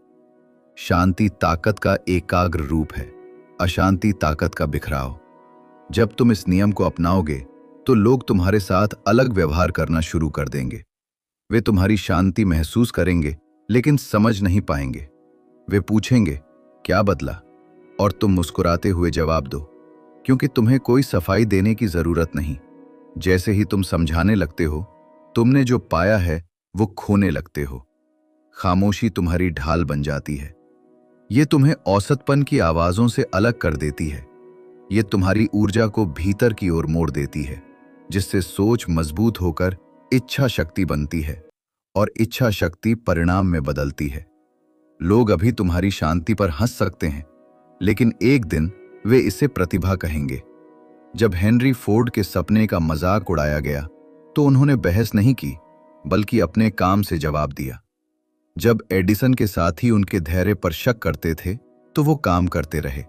शांति ताकत का एकाग्र रूप है, अशांति ताकत का बिखराव। जब तुम इस नियम को अपनाओगे तो लोग तुम्हारे साथ अलग व्यवहार करना शुरू कर देंगे। वे तुम्हारी शांति महसूस करेंगे लेकिन समझ नहीं पाएंगे। वे पूछेंगे, क्या बदला? और तुम मुस्कुराते हुए जवाब दो, क्योंकि तुम्हें कोई सफाई देने की जरूरत नहीं। जैसे ही तुम समझाने लगते हो, तुमने जो पाया है वो खोने लगते हो। खामोशी तुम्हारी ढाल बन जाती है। ये तुम्हें औसतपन की आवाजों से अलग कर देती है। ये तुम्हारी ऊर्जा को भीतर की ओर मोड़ देती है, जिससे सोच मजबूत होकर इच्छा शक्ति बनती है और इच्छा शक्ति परिणाम में बदलती है। लोग अभी तुम्हारी शांति पर हंस सकते हैं, लेकिन एक दिन वे इसे प्रतिभा कहेंगे। जब हेनरी फोर्ड के सपने का मजाक उड़ाया गया तो उन्होंने बहस नहीं की, बल्कि अपने काम से जवाब दिया। जब एडिसन के साथी उनके धैर्य पर शक करते थे तो वो काम करते रहे।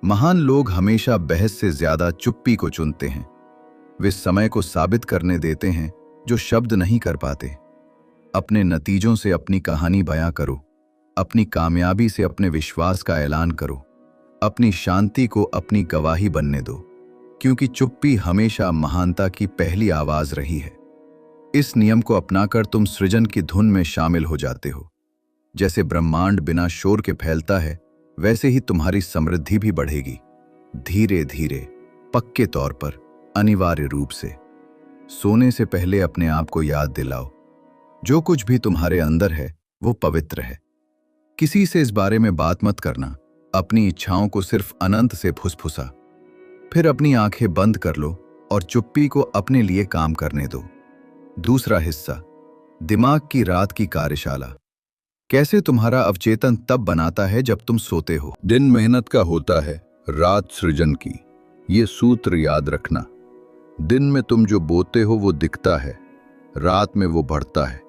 महान लोग हमेशा बहस से ज्यादा चुप्पी को चुनते हैं। वे समय को साबित करने देते हैं जो शब्द नहीं कर पाते। अपने नतीजों से अपनी कहानी बयां करो। अपनी कामयाबी से अपने विश्वास का ऐलान करो। अपनी शांति को अपनी गवाही बनने दो, क्योंकि चुप्पी हमेशा महानता की पहली आवाज रही है। इस नियम को अपनाकर तुम सृजन की धुन में शामिल हो जाते हो। जैसे ब्रह्मांड बिना शोर के फैलता है, वैसे ही तुम्हारी समृद्धि भी बढ़ेगी, धीरे धीरे, पक्के तौर पर, अनिवार्य रूप से। सोने से पहले अपने आप को याद दिलाओ, जो कुछ भी तुम्हारे अंदर है वो पवित्र है। किसी से इस बारे में बात मत करना। अपनी इच्छाओं को सिर्फ अनंत से फुसफुसा। फिर अपनी आंखें बंद कर लो और चुप्पी को अपने लिए काम करने दो। दूसरा हिस्सा, दिमाग की रात की कार्यशाला। कैसे तुम्हारा अवचेतन तब बनाता है जब तुम सोते हो। दिन मेहनत का होता है, रात सृजन की। ये सूत्र याद रखना। दिन में तुम जो बोते हो वो दिखता है, रात में वो बढ़ता है।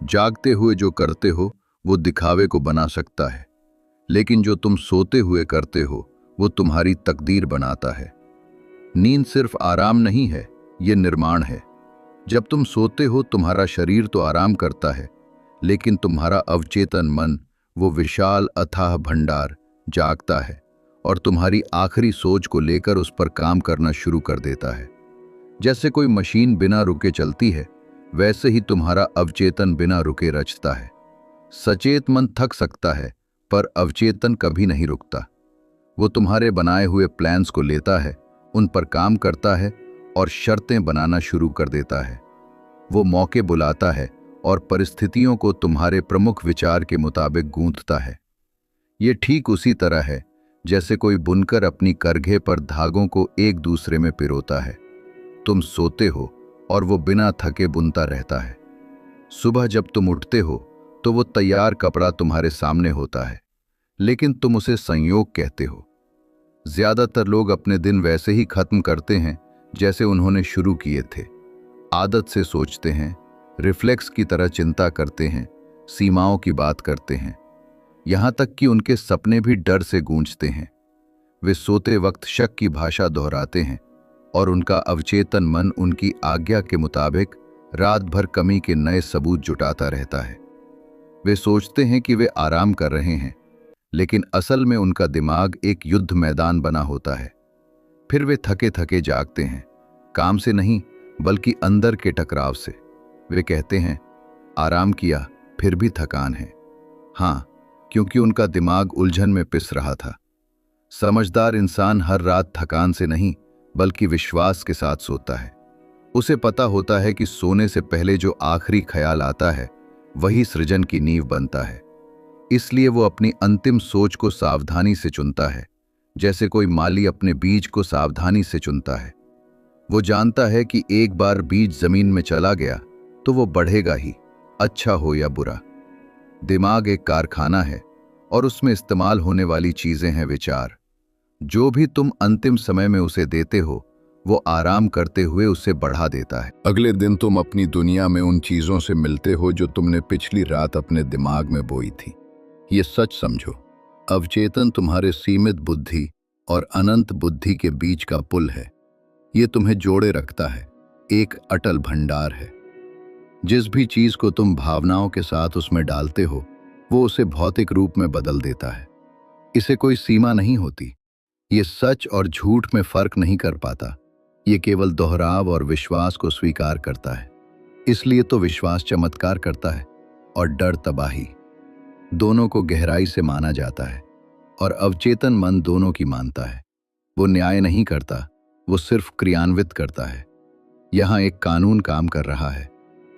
जागते हुए जो करते हो वो दिखावे को बना सकता है, लेकिन जो तुम सोते हुए करते हो वो तुम्हारी तकदीर बनाता है। नींद सिर्फ आराम नहीं है, ये निर्माण है। जब तुम सोते हो तुम्हारा शरीर तो आराम करता है, लेकिन तुम्हारा अवचेतन मन, वो विशाल अथाह भंडार, जागता है और तुम्हारी आखिरी सोच को लेकर उस पर काम करना शुरू कर देता है। जैसे कोई मशीन बिना रुके चलती है, वैसे ही तुम्हारा अवचेतन बिना रुके रचता है। सचेत मन थक सकता है, पर अवचेतन कभी नहीं रुकता। वो तुम्हारे बनाए हुए प्लान्स को लेता है, उन पर काम करता है और शर्तें बनाना शुरू कर देता है। वो मौके बुलाता है और परिस्थितियों को तुम्हारे प्रमुख विचार के मुताबिक गूंथता है। ये ठीक उसी तरह है जैसे कोई बुनकर अपनी करघे पर धागों को एक दूसरे में पिरोता है। तुम सोते हो और वो बिना थके बुनता रहता है। सुबह जब तुम उठते हो तो वो तैयार कपड़ा तुम्हारे सामने होता है, लेकिन तुम उसे संयोग कहते हो। ज्यादातर लोग अपने दिन वैसे ही खत्म करते हैं जैसे उन्होंने शुरू किए थे। आदत से सोचते हैं, रिफ्लेक्स की तरह चिंता करते हैं, सीमाओं की बात करते हैं, यहां तक कि उनके सपने भी डर से गूंजते हैं। वे सोते वक्त शक की भाषा दोहराते हैं और उनका अवचेतन मन उनकी आज्ञा के मुताबिक रात भर कमी के नए सबूत जुटाता रहता है। वे सोचते हैं कि वे आराम कर रहे हैं, लेकिन असल में उनका दिमाग एक युद्ध मैदान बना होता है। फिर वे थके थके जागते हैं, काम से नहीं बल्कि अंदर के टकराव से। वे कहते हैं, आराम किया फिर भी थकान है। हाँ, क्योंकि उनका दिमाग उलझन में पिस रहा था। समझदार इंसान हर रात थकान से नहीं बल्कि विश्वास के साथ सोता है। उसे पता होता है कि सोने से पहले जो आखिरी ख्याल आता है वही सृजन की नींव बनता है। इसलिए वो अपनी अंतिम सोच को सावधानी से चुनता है, जैसे कोई माली अपने बीज को सावधानी से चुनता है। वो जानता है कि एक बार बीज जमीन में चला गया तो वो बढ़ेगा ही, अच्छा हो या बुरा। दिमाग एक कारखाना है और उसमें इस्तेमाल होने वाली चीजें हैं विचार। जो भी तुम अंतिम समय में उसे देते हो वो आराम करते हुए उसे बढ़ा देता है। अगले दिन तुम अपनी दुनिया में उन चीजों से मिलते हो जो तुमने पिछली रात अपने दिमाग में बोई थी। ये सच समझो, अवचेतन तुम्हारे सीमित बुद्धि और अनंत बुद्धि के बीच का पुल है। ये तुम्हें जोड़े रखता है, एक अटल भंडार है। जिस भी चीज को तुम भावनाओं के साथ उसमें डालते हो वो उसे भौतिक रूप में बदल देता है। इसे कोई सीमा नहीं होती। ये सच और झूठ में फर्क नहीं कर पाता। ये केवल दोहराव और विश्वास को स्वीकार करता है। इसलिए तो विश्वास चमत्कार करता है और डर तबाही। दोनों को गहराई से माना जाता है और अवचेतन मन दोनों की मानता है। वो न्याय नहीं करता, वो सिर्फ क्रियान्वित करता है। यहाँ एक कानून काम कर रहा है,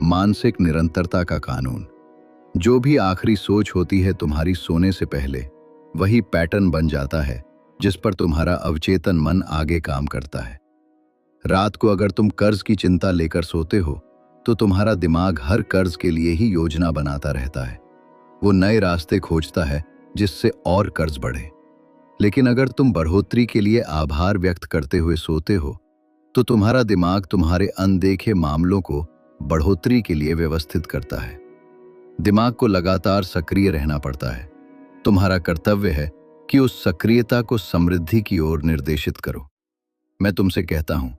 मानसिक निरंतरता का कानून। जो भी आखिरी सोच होती है तुम्हारी सोने से पहले, वही पैटर्न बन जाता है जिस पर तुम्हारा अवचेतन मन आगे काम करता है। रात को अगर तुम कर्ज की चिंता लेकर सोते हो तो तुम्हारा दिमाग हर कर्ज के लिए ही योजना बनाता रहता है। वो नए रास्ते खोजता है जिससे और कर्ज बढ़े। लेकिन अगर तुम बढ़ोतरी के लिए आभार व्यक्त करते हुए सोते हो तो तुम्हारा दिमाग तुम्हारे अनदेखे मामलों को बढ़ोतरी के लिए व्यवस्थित करता है। दिमाग को लगातार सक्रिय रहना पड़ता है। तुम्हारा कर्तव्य है कि उस सक्रियता को समृद्धि की ओर निर्देशित करो। मैं तुमसे कहता हूं,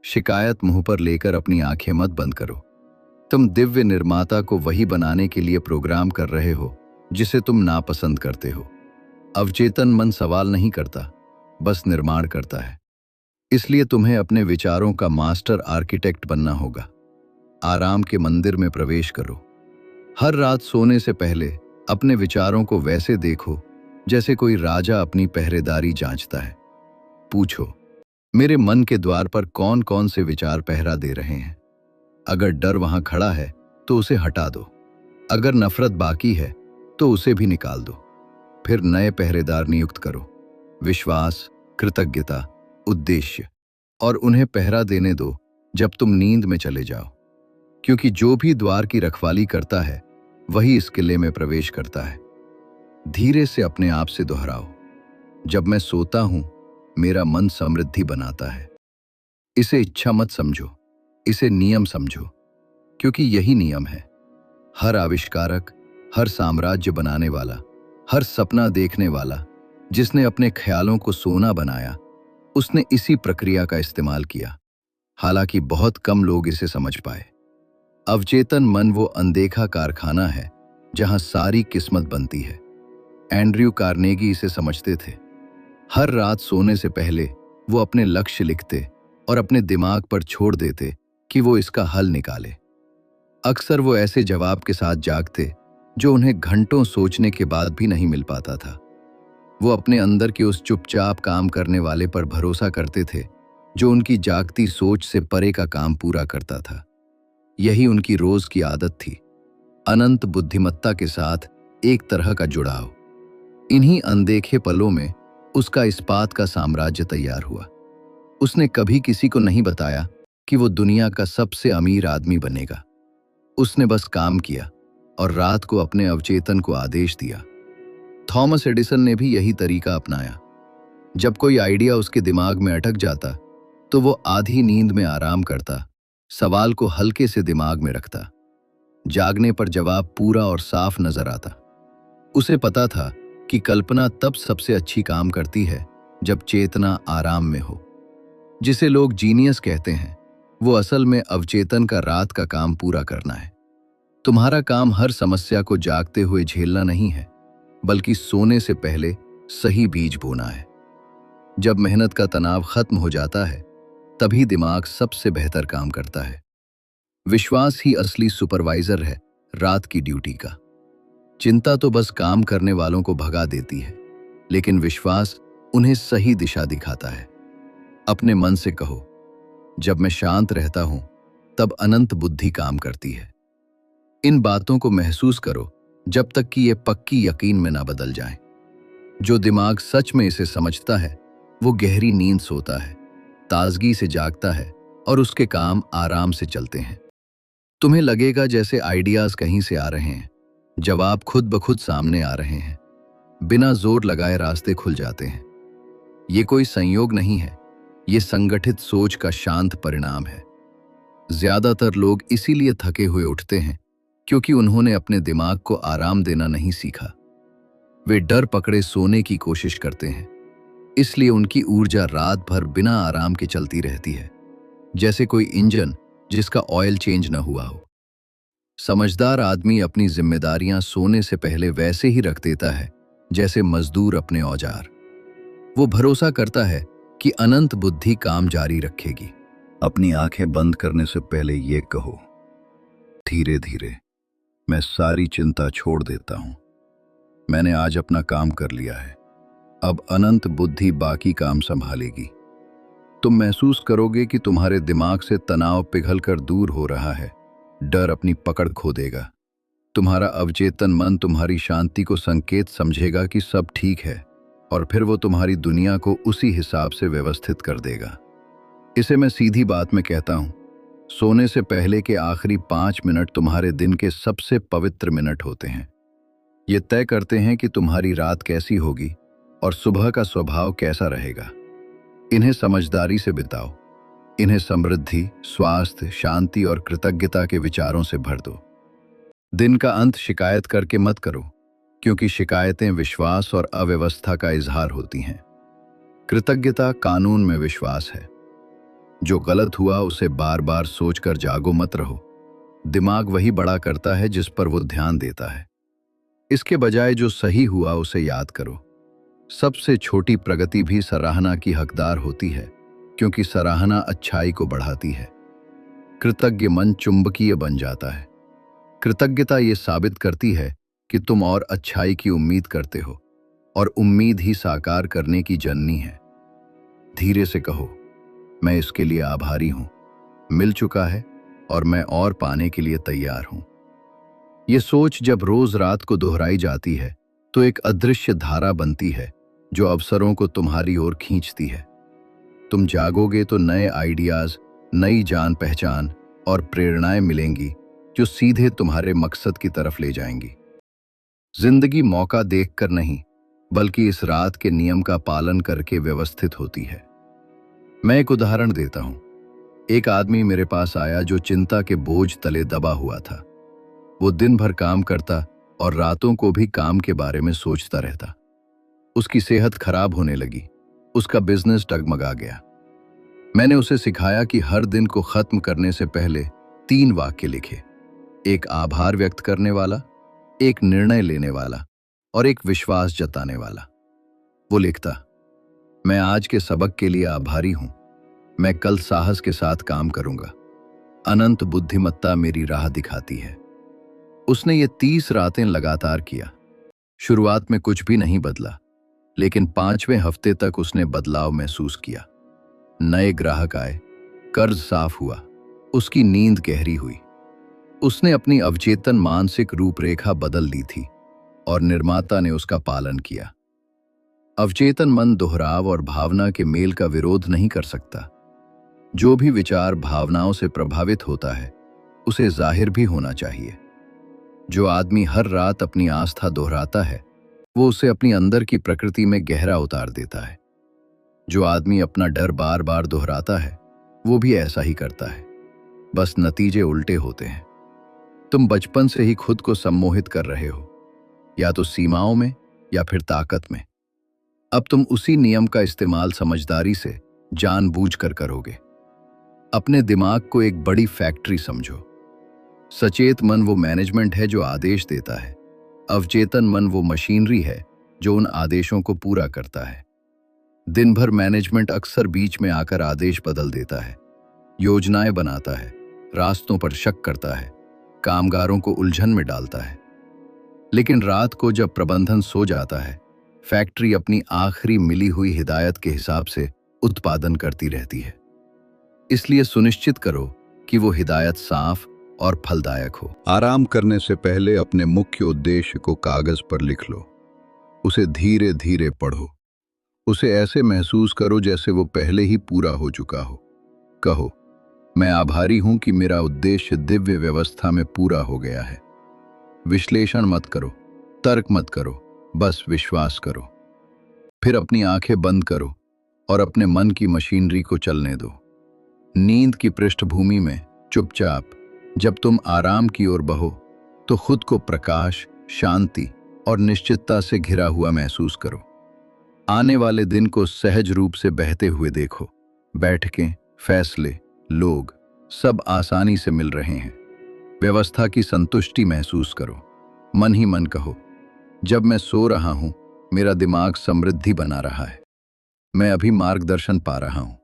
शिकायत मुंह पर लेकर अपनी आंखें मत बंद करो। तुम दिव्य निर्माता को वही बनाने के लिए प्रोग्राम कर रहे हो जिसे तुम नापसंद करते हो। अवचेतन मन सवाल नहीं करता, बस निर्माण करता है। इसलिए तुम्हें अपने विचारों का मास्टर आर्किटेक्ट बनना होगा। आराम के मंदिर में प्रवेश करो। हर रात सोने से पहले अपने विचारों को वैसे देखो जैसे कोई राजा अपनी पहरेदारी जांचता है। पूछो, मेरे मन के द्वार पर कौन कौन से विचार पहरा दे रहे हैं? अगर डर वहां खड़ा है तो उसे हटा दो। अगर नफरत बाकी है तो उसे भी निकाल दो। फिर नए पहरेदार नियुक्त करो। विश्वास, कृतज्ञता, उद्देश्य, और उन्हें पहरा देने दो जब तुम नींद में चले जाओ। क्योंकि जो भी द्वार की रखवाली करता है वही इस किले में प्रवेश करता है। धीरे से अपने आप से दोहराओ, जब मैं सोता हूं मेरा मन समृद्धि बनाता है। इसे इच्छा मत समझो, इसे नियम समझो, क्योंकि यही नियम है। हर आविष्कारक, हर साम्राज्य बनाने वाला, हर सपना देखने वाला जिसने अपने ख्यालों को सोना बनाया, उसने इसी प्रक्रिया का इस्तेमाल किया। हालांकि बहुत कम लोग इसे समझ पाए। अवचेतन मन वो अनदेखा कारखाना है जहां सारी किस्मत बनती है। एंड्रयू कार्नेगी इसे समझते थे। हर रात सोने से पहले वो अपने लक्ष्य लिखते और अपने दिमाग पर छोड़ देते कि वो इसका हल निकाले। अक्सर वो ऐसे जवाब के साथ जागते जो उन्हें घंटों सोचने के बाद भी नहीं मिल पाता था। वो अपने अंदर के उस चुपचाप काम करने वाले पर भरोसा करते थे जो उनकी जागती सोच से परे का काम पूरा करता था। यही उनकी रोज की आदत थी, अनंत बुद्धिमत्ता के साथ एक तरह का जुड़ाव। इन्हीं अनदेखे पलों में उसका इस्पात का साम्राज्य तैयार हुआ। उसने कभी किसी को नहीं बताया कि वो दुनिया का सबसे अमीर आदमी बनेगा। उसने बस काम किया और रात को अपने अवचेतन को आदेश दिया। थॉमस एडिसन ने भी यही तरीका अपनाया। जब कोई आइडिया उसके दिमाग में अटक जाता तो वो आधी नींद में आराम करता, सवाल को हल्के से दिमाग में रखता। जागने पर जवाब पूरा और साफ नजर आता। उसे पता था कि कल्पना तब सबसे अच्छी काम करती है जब चेतना आराम में हो। जिसे लोग जीनियस कहते हैं, वो असल में अवचेतन का रात का काम पूरा करना है। तुम्हारा काम हर समस्या को जागते हुए झेलना नहीं है, बल्कि सोने से पहले सही बीज बोना है। जब मेहनत का तनाव खत्म हो जाता है, तभी दिमाग सबसे बेहतर काम करता है। विश्वास ही असली सुपरवाइजर है रात की ड्यूटी का। चिंता तो बस काम करने वालों को भगा देती है, लेकिन विश्वास उन्हें सही दिशा दिखाता है। अपने मन से कहो, जब मैं शांत रहता हूं तब अनंत बुद्धि काम करती है। इन बातों को महसूस करो जब तक कि ये पक्की यकीन में ना बदल जाएं। जो दिमाग सच में इसे समझता है वो गहरी नींद सोता है, ताजगी से जागता है और उसके काम आराम से चलते हैं। तुम्हें लगेगा जैसे आइडियाज कहीं से आ रहे हैं, जवाब खुद ब खुद सामने आ रहे हैं। बिना जोर लगाए रास्ते खुल जाते हैं। ये कोई संयोग नहीं है, ये संगठित सोच का शांत परिणाम है। ज्यादातर लोग इसीलिए थके हुए उठते हैं क्योंकि उन्होंने अपने दिमाग को आराम देना नहीं सीखा। वे डर पकड़े सोने की कोशिश करते हैं, इसलिए उनकी ऊर्जा रात भर बिना आराम के चलती रहती है, जैसे कोई इंजन जिसका ऑयल चेंज न हुआ हो। समझदार आदमी अपनी जिम्मेदारियां सोने से पहले वैसे ही रख देता है जैसे मजदूर अपने औजार। वो भरोसा करता है कि अनंत बुद्धि काम जारी रखेगी। अपनी आंखें बंद करने से पहले ये कहो, धीरे धीरे मैं सारी चिंता छोड़ देता हूं। मैंने आज अपना काम कर लिया है, अब अनंत बुद्धि बाकी काम संभालेगी। तुम महसूस करोगे कि तुम्हारे दिमाग से तनाव पिघलकर दूर हो रहा है, डर अपनी पकड़ खो देगा। तुम्हारा अवचेतन मन तुम्हारी शांति को संकेत समझेगा कि सब ठीक है, और फिर वो तुम्हारी दुनिया को उसी हिसाब से व्यवस्थित कर देगा। इसे मैं सीधी बात में कहता हूं, सोने से पहले के आखिरी 5 मिनट तुम्हारे दिन के सबसे पवित्र मिनट होते हैं। ये तय करते हैं कि तुम्हारी रात कैसी होगी और सुबह का स्वभाव कैसा रहेगा। इन्हें समझदारी से बिताओ। इन्हें समृद्धि, स्वास्थ्य, शांति और कृतज्ञता के विचारों से भर दो। दिन का अंत शिकायत करके मत करो, क्योंकि शिकायतें विश्वास और अव्यवस्था का इजहार होती हैं। कृतज्ञता कानून में विश्वास है। जो गलत हुआ उसे बार बार सोचकर जागो मत रहो। दिमाग वही बड़ा करता है जिस पर वो ध्यान देता है। इसके बजाय जो सही हुआ उसे याद करो। सबसे छोटी प्रगति भी सराहना की हकदार होती है, क्योंकि सराहना अच्छाई को बढ़ाती है। कृतज्ञ मन चुंबकीय बन जाता है। कृतज्ञता ये साबित करती है कि तुम और अच्छाई की उम्मीद करते हो, और उम्मीद ही साकार करने की जननी है। धीरे से कहो, मैं इसके लिए आभारी हूं, मिल चुका है और मैं और पाने के लिए तैयार हूं। ये सोच जब रोज रात को दोहराई जाती है तो एक अदृश्य धारा बनती है जो अवसरों को तुम्हारी ओर खींचती है। तुम जागोगे तो नए आइडियाज, नई जान पहचान और प्रेरणाएं मिलेंगी जो सीधे तुम्हारे मकसद की तरफ ले जाएंगी। जिंदगी मौका देखकर नहीं, बल्कि इस रात के नियम का पालन करके व्यवस्थित होती है। मैं एक उदाहरण देता हूं। एक आदमी मेरे पास आया जो चिंता के बोझ तले दबा हुआ था। वो दिन भर काम करता और रातों को भी काम के बारे में सोचता रहता। उसकी सेहत खराब होने लगी, उसका बिजनेस डगमगा गया। मैंने उसे सिखाया कि हर दिन को खत्म करने से पहले 3 वाक्य लिखे, एक आभार व्यक्त करने वाला, एक निर्णय लेने वाला और एक विश्वास जताने वाला। वो लिखता, मैं आज के सबक के लिए आभारी हूं, मैं कल साहस के साथ काम करूंगा, अनंत बुद्धिमत्ता मेरी राह दिखाती है। उसने ये 30 रातें लगातार किया। शुरुआत में कुछ भी नहीं बदला, लेकिन 5वें हफ्ते तक उसने बदलाव महसूस किया। नए ग्राहक आए, कर्ज साफ हुआ, उसकी नींद गहरी हुई। उसने अपनी अवचेतन मानसिक रूपरेखा बदल दी थी और निर्माता ने उसका पालन किया। अवचेतन मन दोहराव और भावना के मेल का विरोध नहीं कर सकता। जो भी विचार भावनाओं से प्रभावित होता है उसे जाहिर भी होना चाहिए। जो आदमी हर रात अपनी आस्था दोहराता है वो उसे अपनी अंदर की प्रकृति में गहरा उतार देता है। जो आदमी अपना डर बार बार दोहराता है वो भी ऐसा ही करता है, बस नतीजे उल्टे होते हैं। तुम बचपन से ही खुद को सम्मोहित कर रहे हो, या तो सीमाओं में या फिर ताकत में। अब तुम उसी नियम का इस्तेमाल समझदारी से जानबूझकर करोगे। अपने दिमाग को एक बड़ी फैक्ट्री समझो। सचेत मन वो मैनेजमेंट है जो आदेश देता है। अवचेतन मन वो मशीनरी है जो उन आदेशों को पूरा करता है। दिन भर मैनेजमेंट अक्सर बीच में आकर आदेश बदल देता है, योजनाएं बनाता है, रास्तों पर शक करता है, कामगारों को उलझन में डालता है। लेकिन रात को जब प्रबंधन सो जाता है, फैक्ट्री अपनी आखिरी मिली हुई हिदायत के हिसाब से उत्पादन करती रहती है। इसलिए सुनिश्चित करो कि वो हिदायत साफ और फलदायक हो। आराम करने से पहले अपने मुख्य उद्देश्य को कागज पर लिख लो। उसे धीरे धीरे पढ़ो। उसे ऐसे महसूस करो जैसे वो पहले ही पूरा हो चुका हो। कहो, मैं आभारी हूं कि मेरा उद्देश्य दिव्य व्यवस्था में पूरा हो गया है। विश्लेषण मत करो, तर्क मत करो, बस विश्वास करो। फिर अपनी आंखें बंद करो और अपने मन की मशीनरी को चलने दो। नींद की पृष्ठभूमि में चुपचाप जब तुम आराम की ओर बहो तो खुद को प्रकाश, शांति और निश्चितता से घिरा हुआ महसूस करो। आने वाले दिन को सहज रूप से बहते हुए देखो। बैठकें, फैसले, लोग सब आसानी से मिल रहे हैं। व्यवस्था की संतुष्टि महसूस करो। मन ही मन कहो, जब मैं सो रहा हूं मेरा दिमाग समृद्धि बना रहा है, मैं अभी मार्गदर्शन पा रहा हूं।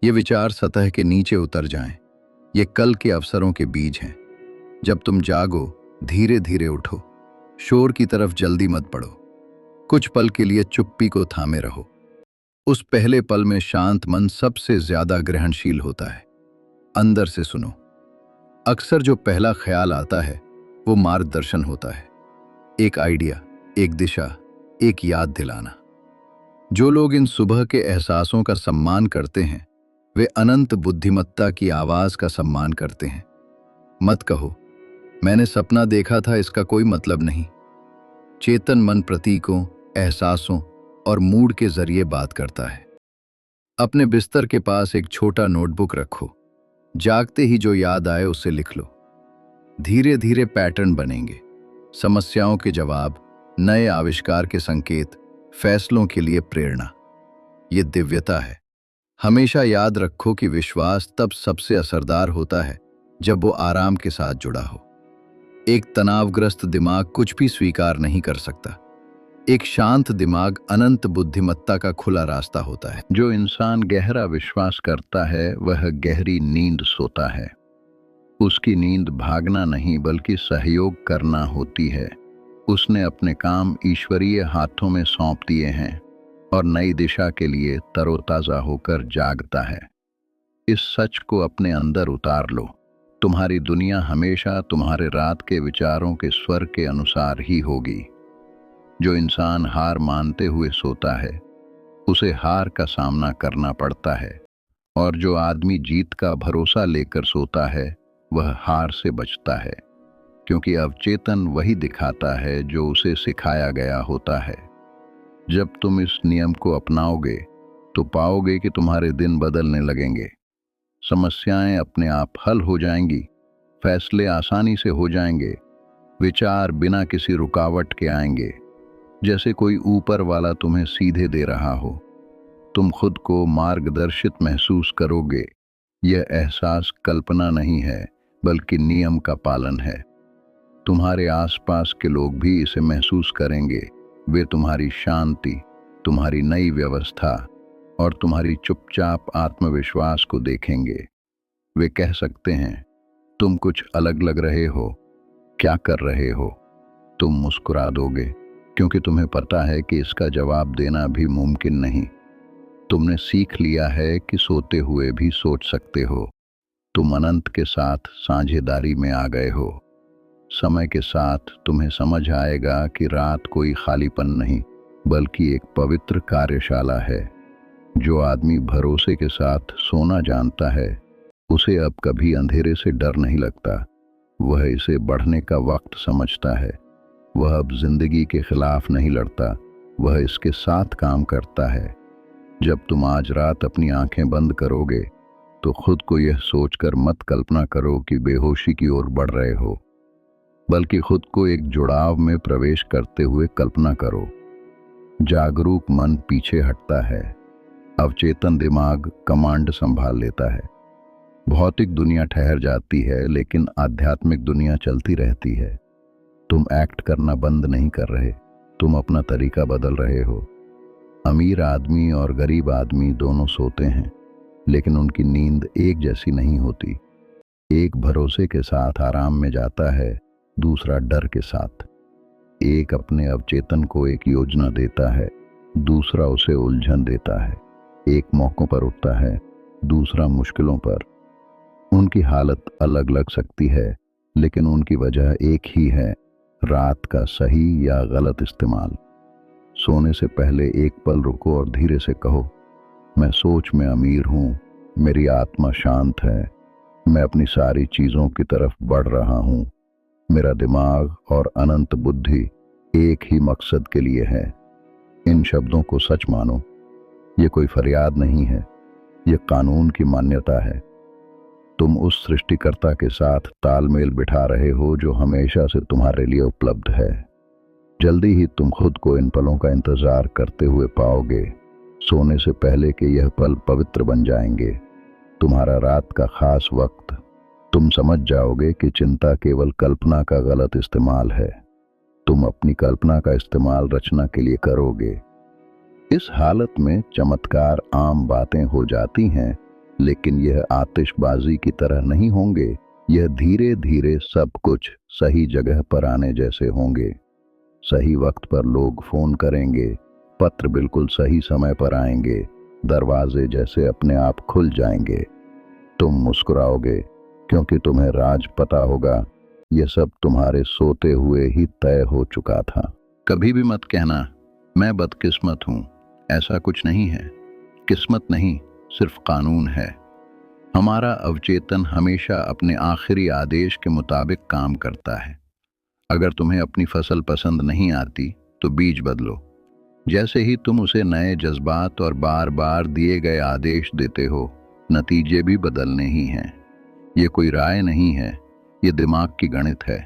ये विचार सतह के नीचे उतर जाएं। ये कल के अवसरों के बीज हैं। जब तुम जागो, धीरे धीरे उठो। शोर की तरफ जल्दी मत बढ़ो। कुछ पल के लिए चुप्पी को थामे रहो। उस पहले पल में शांत मन सबसे ज्यादा ग्रहणशील होता है। अंदर से सुनो। अक्सर जो पहला ख्याल आता है वो मार्गदर्शन होता है। एक आइडिया, एक दिशा, एक याद दिलाना। जो लोग इन सुबह के एहसासों का सम्मान करते हैं वे अनंत बुद्धिमत्ता की आवाज का सम्मान करते हैं। मत कहो, मैंने सपना देखा था, इसका कोई मतलब नहीं। चेतन मन प्रतीकों, एहसासों और मूड के जरिए बात करता है। अपने बिस्तर के पास एक छोटा नोटबुक रखो। जागते ही जो याद आए उसे लिख लो। धीरे धीरे पैटर्न बनेंगे। समस्याओं के जवाब, नए आविष्कार के संकेत, फैसलों के लिए प्रेरणा। ये दिव्यता है। हमेशा याद रखो कि विश्वास तब सबसे असरदार होता है जब वो आराम के साथ जुड़ा हो। एक तनावग्रस्त दिमाग कुछ भी स्वीकार नहीं कर सकता। एक शांत दिमाग अनंत बुद्धिमत्ता का खुला रास्ता होता है। जो इंसान गहरा विश्वास करता है वह गहरी नींद सोता है। उसकी नींद भागना नहीं बल्कि सहयोग करना होती है। उसने अपने काम ईश्वरीय हाथों में सौंप दिए हैं और नई दिशा के लिए तरोताजा होकर जागता है। इस सच को अपने अंदर उतार लो। तुम्हारी दुनिया हमेशा तुम्हारे रात के विचारों के स्वर के अनुसार ही होगी। जो इंसान हार मानते हुए सोता है उसे हार का सामना करना पड़ता है, और जो आदमी जीत का भरोसा लेकर सोता है वह हार से बचता है, क्योंकि अवचेतन वही दिखाता है जो उसे सिखाया गया होता है। जब तुम इस नियम को अपनाओगे तो पाओगे कि तुम्हारे दिन बदलने लगेंगे। समस्याएं अपने आप हल हो जाएंगी, फैसले आसानी से हो जाएंगे, विचार बिना किसी रुकावट के आएंगे, जैसे कोई ऊपर वाला तुम्हें सीधे दे रहा हो। तुम खुद को मार्गदर्शित महसूस करोगे। यह एहसास कल्पना नहीं है बल्कि नियम का पालन है। तुम्हारे आसपास के लोग भी इसे महसूस करेंगे। वे तुम्हारी शांति, तुम्हारी नई व्यवस्था और तुम्हारी चुपचाप आत्मविश्वास को देखेंगे। वे कह सकते हैं, तुम कुछ अलग लग रहे हो, क्या कर रहे हो? तुम मुस्कुरा दोगे, क्योंकि तुम्हें पता है कि इसका जवाब देना भी मुमकिन नहीं। तुमने सीख लिया है कि सोते हुए भी सोच सकते हो। तुम अनंत के साथ साझेदारी में आ गए हो। समय के साथ तुम्हें समझ आएगा कि रात कोई खालीपन नहीं बल्कि एक पवित्र कार्यशाला है। जो आदमी भरोसे के साथ सोना जानता है, उसे अब कभी अंधेरे से डर नहीं लगता। वह इसे बढ़ने का वक्त समझता है। वह अब जिंदगी के खिलाफ नहीं लड़ता, वह इसके साथ काम करता है। जब तुम आज रात अपनी आंखें बंद करोगे तो खुद को यह सोचकर मत कल्पना करो कि बेहोशी की ओर बढ़ रहे हो, बल्कि खुद को एक जुड़ाव में प्रवेश करते हुए कल्पना करो। जागरूक मन पीछे हटता है, अवचेतन दिमाग कमांड संभाल लेता है। भौतिक दुनिया ठहर जाती है, लेकिन आध्यात्मिक दुनिया चलती रहती है। तुम एक्ट करना बंद नहीं कर रहे, तुम अपना तरीका बदल रहे हो। अमीर आदमी और गरीब आदमी दोनों सोते हैं, लेकिन उनकी नींद एक जैसी नहीं होती। एक भरोसे के साथ आराम में जाता है, दूसरा डर के साथ। एक अपने अवचेतन को एक योजना देता है, दूसरा उसे उलझन देता है। एक मौकों पर उठता है, दूसरा मुश्किलों पर। उनकी हालत अलग लग सकती है, लेकिन उनकी वजह एक ही है, रात का सही या गलत इस्तेमाल। सोने से पहले एक पल रुको और धीरे से कहो, मैं सोच में अमीर हूँ, मेरी आत्मा शांत है, मैं अपनी सारी चीज़ों की तरफ बढ़ रहा हूँ। मेरा दिमाग और अनंत बुद्धि एक ही मकसद के लिए है। इन शब्दों को सच मानो। ये कोई फरियाद नहीं है, ये कानून की मान्यता है। तुम उस सृष्टिकर्ता के साथ तालमेल बिठा रहे हो जो हमेशा से तुम्हारे लिए उपलब्ध है। जल्दी ही तुम खुद को इन पलों का इंतजार करते हुए पाओगे। सोने से पहले के यह पल पवित्र बन जाएंगे, तुम्हारा रात का खास वक्त। तुम समझ जाओगे कि चिंता केवल कल्पना का गलत इस्तेमाल है। तुम अपनी कल्पना का इस्तेमाल रचना के लिए करोगे। इस हालत में चमत्कार आम बातें हो जाती हैं, लेकिन यह आतिशबाजी की तरह नहीं होंगे। यह धीरे धीरे सब कुछ सही जगह पर आने जैसे होंगे। सही वक्त पर लोग फोन करेंगे, पत्र बिल्कुल सही समय पर आएंगे, दरवाजे जैसे अपने आप खुल जाएंगे। तुम मुस्कुराओगे क्योंकि तुम्हें राज पता होगा, यह सब तुम्हारे सोते हुए ही तय हो चुका था। कभी भी मत कहना मैं बदकिस्मत हूं, ऐसा कुछ नहीं है। किस्मत नहीं, सिर्फ कानून है। हमारा अवचेतन हमेशा अपने आखिरी आदेश के मुताबिक काम करता है। अगर तुम्हें अपनी फसल पसंद नहीं आती तो बीज बदलो। जैसे ही तुम उसे नए जज्बात और बार बार दिए गए आदेश देते हो, नतीजे भी बदलने ही हैं। ये कोई राय नहीं है, ये दिमाग की गणित है।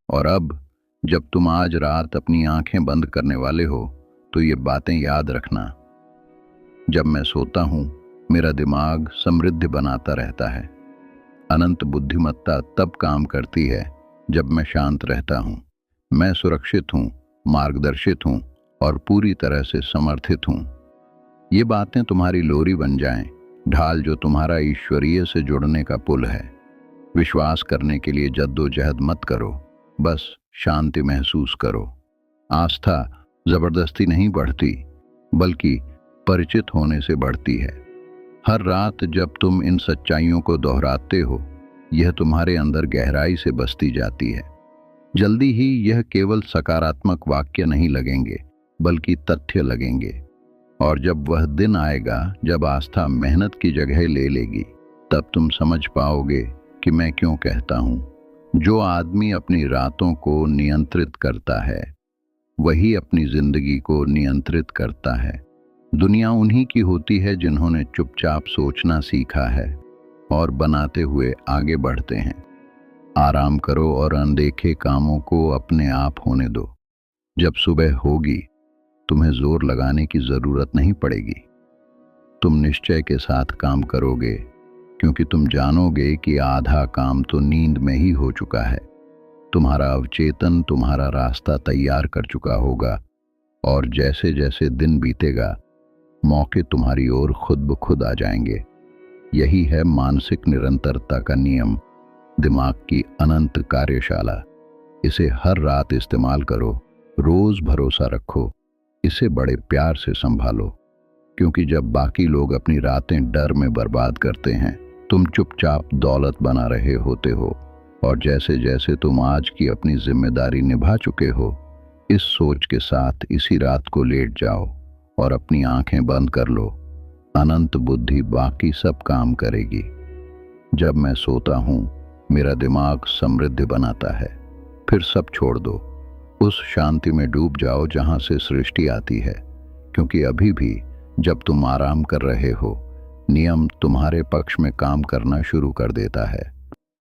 और अब जब तुम आज रात अपनी आंखें बंद करने वाले हो, तो ये बातें याद रखना। जब मैं सोता हूँ, मेरा दिमाग समृद्धि बनाता रहता है। अनंत बुद्धिमत्ता तब काम करती है जब मैं शांत रहता हूँ। मैं सुरक्षित हूँ, मार्गदर्शित हूँ और पूरी तरह से समर्थित हूँ। ये बातें तुम्हारी लोरी बन जाएं, ढाल जो तुम्हारा ईश्वरीय से जुड़ने का पुल है। विश्वास करने के लिए जद्दोजहद मत करो, बस शांति महसूस करो। आस्था जबरदस्ती नहीं बढ़ती, बल्कि परिचित होने से बढ़ती है। हर रात जब तुम इन सच्चाइयों को दोहराते हो, यह तुम्हारे अंदर गहराई से बसती जाती है। जल्दी ही यह केवल सकारात्मक वाक्य नहीं लगेंगे, बल्कि तथ्य लगेंगे। और जब वह दिन आएगा जब आस्था मेहनत की जगह ले लेगी, तब तुम समझ पाओगे कि मैं क्यों कहता हूँ, जो आदमी अपनी रातों को नियंत्रित करता है, वही अपनी जिंदगी को नियंत्रित करता है। दुनिया उन्हीं की होती है जिन्होंने चुपचाप सोचना सीखा है और बनाते हुए आगे बढ़ते हैं। आराम करो और अनदेखे कामों को अपने आप होने दो। जब सुबह होगी, तुम्हें जोर लगाने की जरूरत नहीं पड़ेगी। तुम निश्चय के साथ काम करोगे, क्योंकि तुम जानोगे कि आधा काम तो नींद में ही हो चुका है। तुम्हारा अवचेतन तुम्हारा रास्ता तैयार कर चुका होगा, और जैसे जैसे दिन बीतेगा, मौके तुम्हारी ओर खुद ब खुद आ जाएंगे। यही है मानसिक निरंतरता का नियम, दिमाग की अनंत कार्यशाला। इसे हर रात इस्तेमाल करो, रोज भरोसा रखो, इसे बड़े प्यार से संभालो। क्योंकि जब बाकी लोग अपनी रातें डर में बर्बाद करते हैं, तुम चुपचाप दौलत बना रहे होते हो। और जैसे जैसे तुम आज की अपनी जिम्मेदारी निभा चुके हो, इस सोच के साथ इसी रात को लेट जाओ और अपनी आंखें बंद कर लो। अनंत बुद्धि बाकी सब काम करेगी। जब मैं सोता हूँ मेरा दिमाग समृद्धि बनाता है। फिर सब छोड़ दो, उस शांति में डूब जाओ जहाँ से सृष्टि आती है, क्योंकि अभी भी जब तुम आराम कर रहे हो नियम तुम्हारे पक्ष में काम करना शुरू कर देता है।